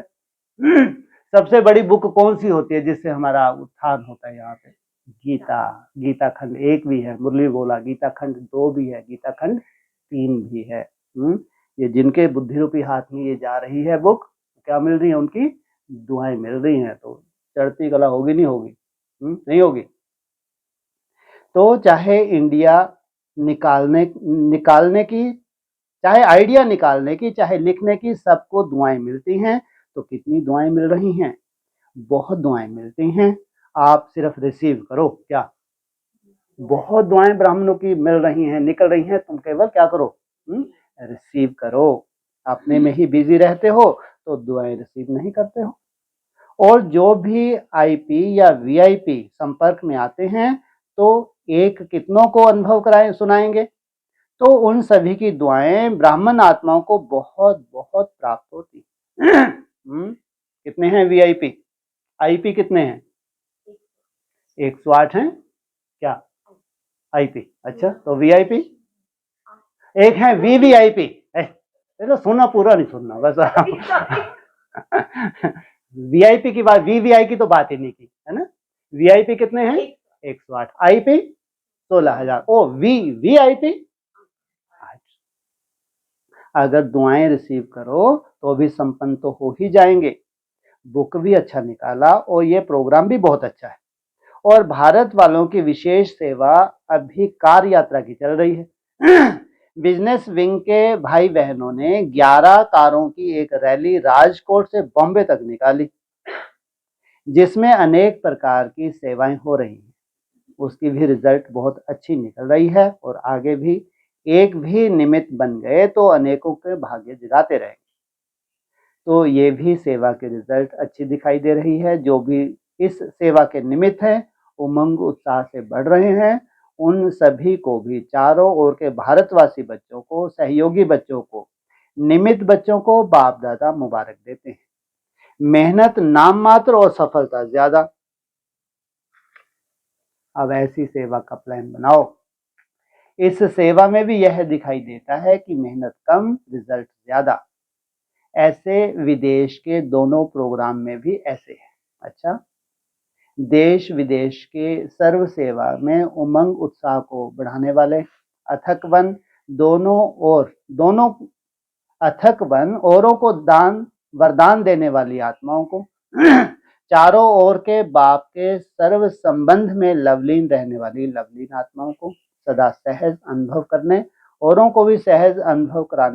सबसे बड़ी बुक कौन सी होती है जिससे हमारा उत्थान होता है यहाँ पे? गीता। गीता खंड 1 भी है, मुरली बोला। गीता खंड 2 भी है, गीता खंड 3 भी है। ये जिनके बुद्धि रूपी हाथ में ये जा रही है बुक, क्या मिल रही है? उनकी दुआएं मिल रही हैं। तो चढ़ती कला होगी नहीं होगी? नहीं होगी। तो चाहे इंडिया निकालने की, चाहे आइडिया निकालने की, चाहे लिखने की, सबको दुआएं मिलती हैं। तो कितनी दुआएं मिल रही हैं? बहुत दुआएं मिलती हैं। आप सिर्फ रिसीव करो। क्या? बहुत दुआएं ब्राह्मणों की मिल रही हैं, निकल रही हैं। तुम केवल क्या करो? रिसीव करो। अपने में ही बिजी रहते हो तो दुआएं रिसीव नहीं करते हो। और जो भी आईपी या वीआईपी संपर्क में आते हैं तो एक कितनों को अनुभव सुनाएंगे? तो उन सभी की दुआएं ब्राह्मण आत्माओं को बहुत बहुत प्राप्त होती। कितने हैं वीआईपी? आईपी कितने हैं? 108 हैं क्या आईपी? अच्छा, तो वीआईपी एक है वीवीआईपी। तो सुनना, पूरा नहीं सुनना बस। वीआईपी की बात, वीवीआई की तो बात ही नहीं की है ना। वीआईपी कितने हैं? 108। आईपी 16,000। ओ वीआईपी। अगर दुआएं रिसीव करो तो भी संपन्न तो हो ही जाएंगे। बुक भी अच्छा निकाला और ये प्रोग्राम भी बहुत अच्छा है। और भारत वालों की विशेष सेवा अभी कार यात्रा की चल रही है। बिजनेस विंग के भाई बहनों ने 11 कारों की एक रैली राजकोट से बॉम्बे तक निकाली, जिसमें अनेक प्रकार की सेवाएं हो रही हैं। उसकी भी रिजल्ट बहुत अच्छी निकल रही है। और आगे भी एक भी निमित्त बन गए तो अनेकों के भाग्य जगाते रहेंगे। तो ये भी सेवा के रिजल्ट अच्छी दिखाई दे रही है। जो भी इस सेवा के निमित्त है उमंग उत्साह से बढ़ रहे हैं, उन सभी को भी, चारों ओर के भारतवासी बच्चों को, सहयोगी बच्चों को, निमित्त बच्चों को बाप दादा मुबारक देते हैं। मेहनत नाम मात्र और सफलता ज्यादा। अब ऐसी सेवा का प्लान बनाओ। इस सेवा में भी यह दिखाई देता है कि मेहनत कम, रिजल्ट ज्यादा। ऐसे विदेश के दोनों प्रोग्राम में भी ऐसे है। अच्छा, देश विदेश के सर्व सेवा में उमंग उत्साह को बढ़ाने वाले अथक वन दोनों अथक वन औरों को दान वरदान देने वाली आत्माओं को, चारों ओर के बाप के सर्व संबंध में लवलीन रहने वाली लवलीन आत्माओं को, सदा सहज अनुभव करने, औरों को भी सहज अनुभव कराने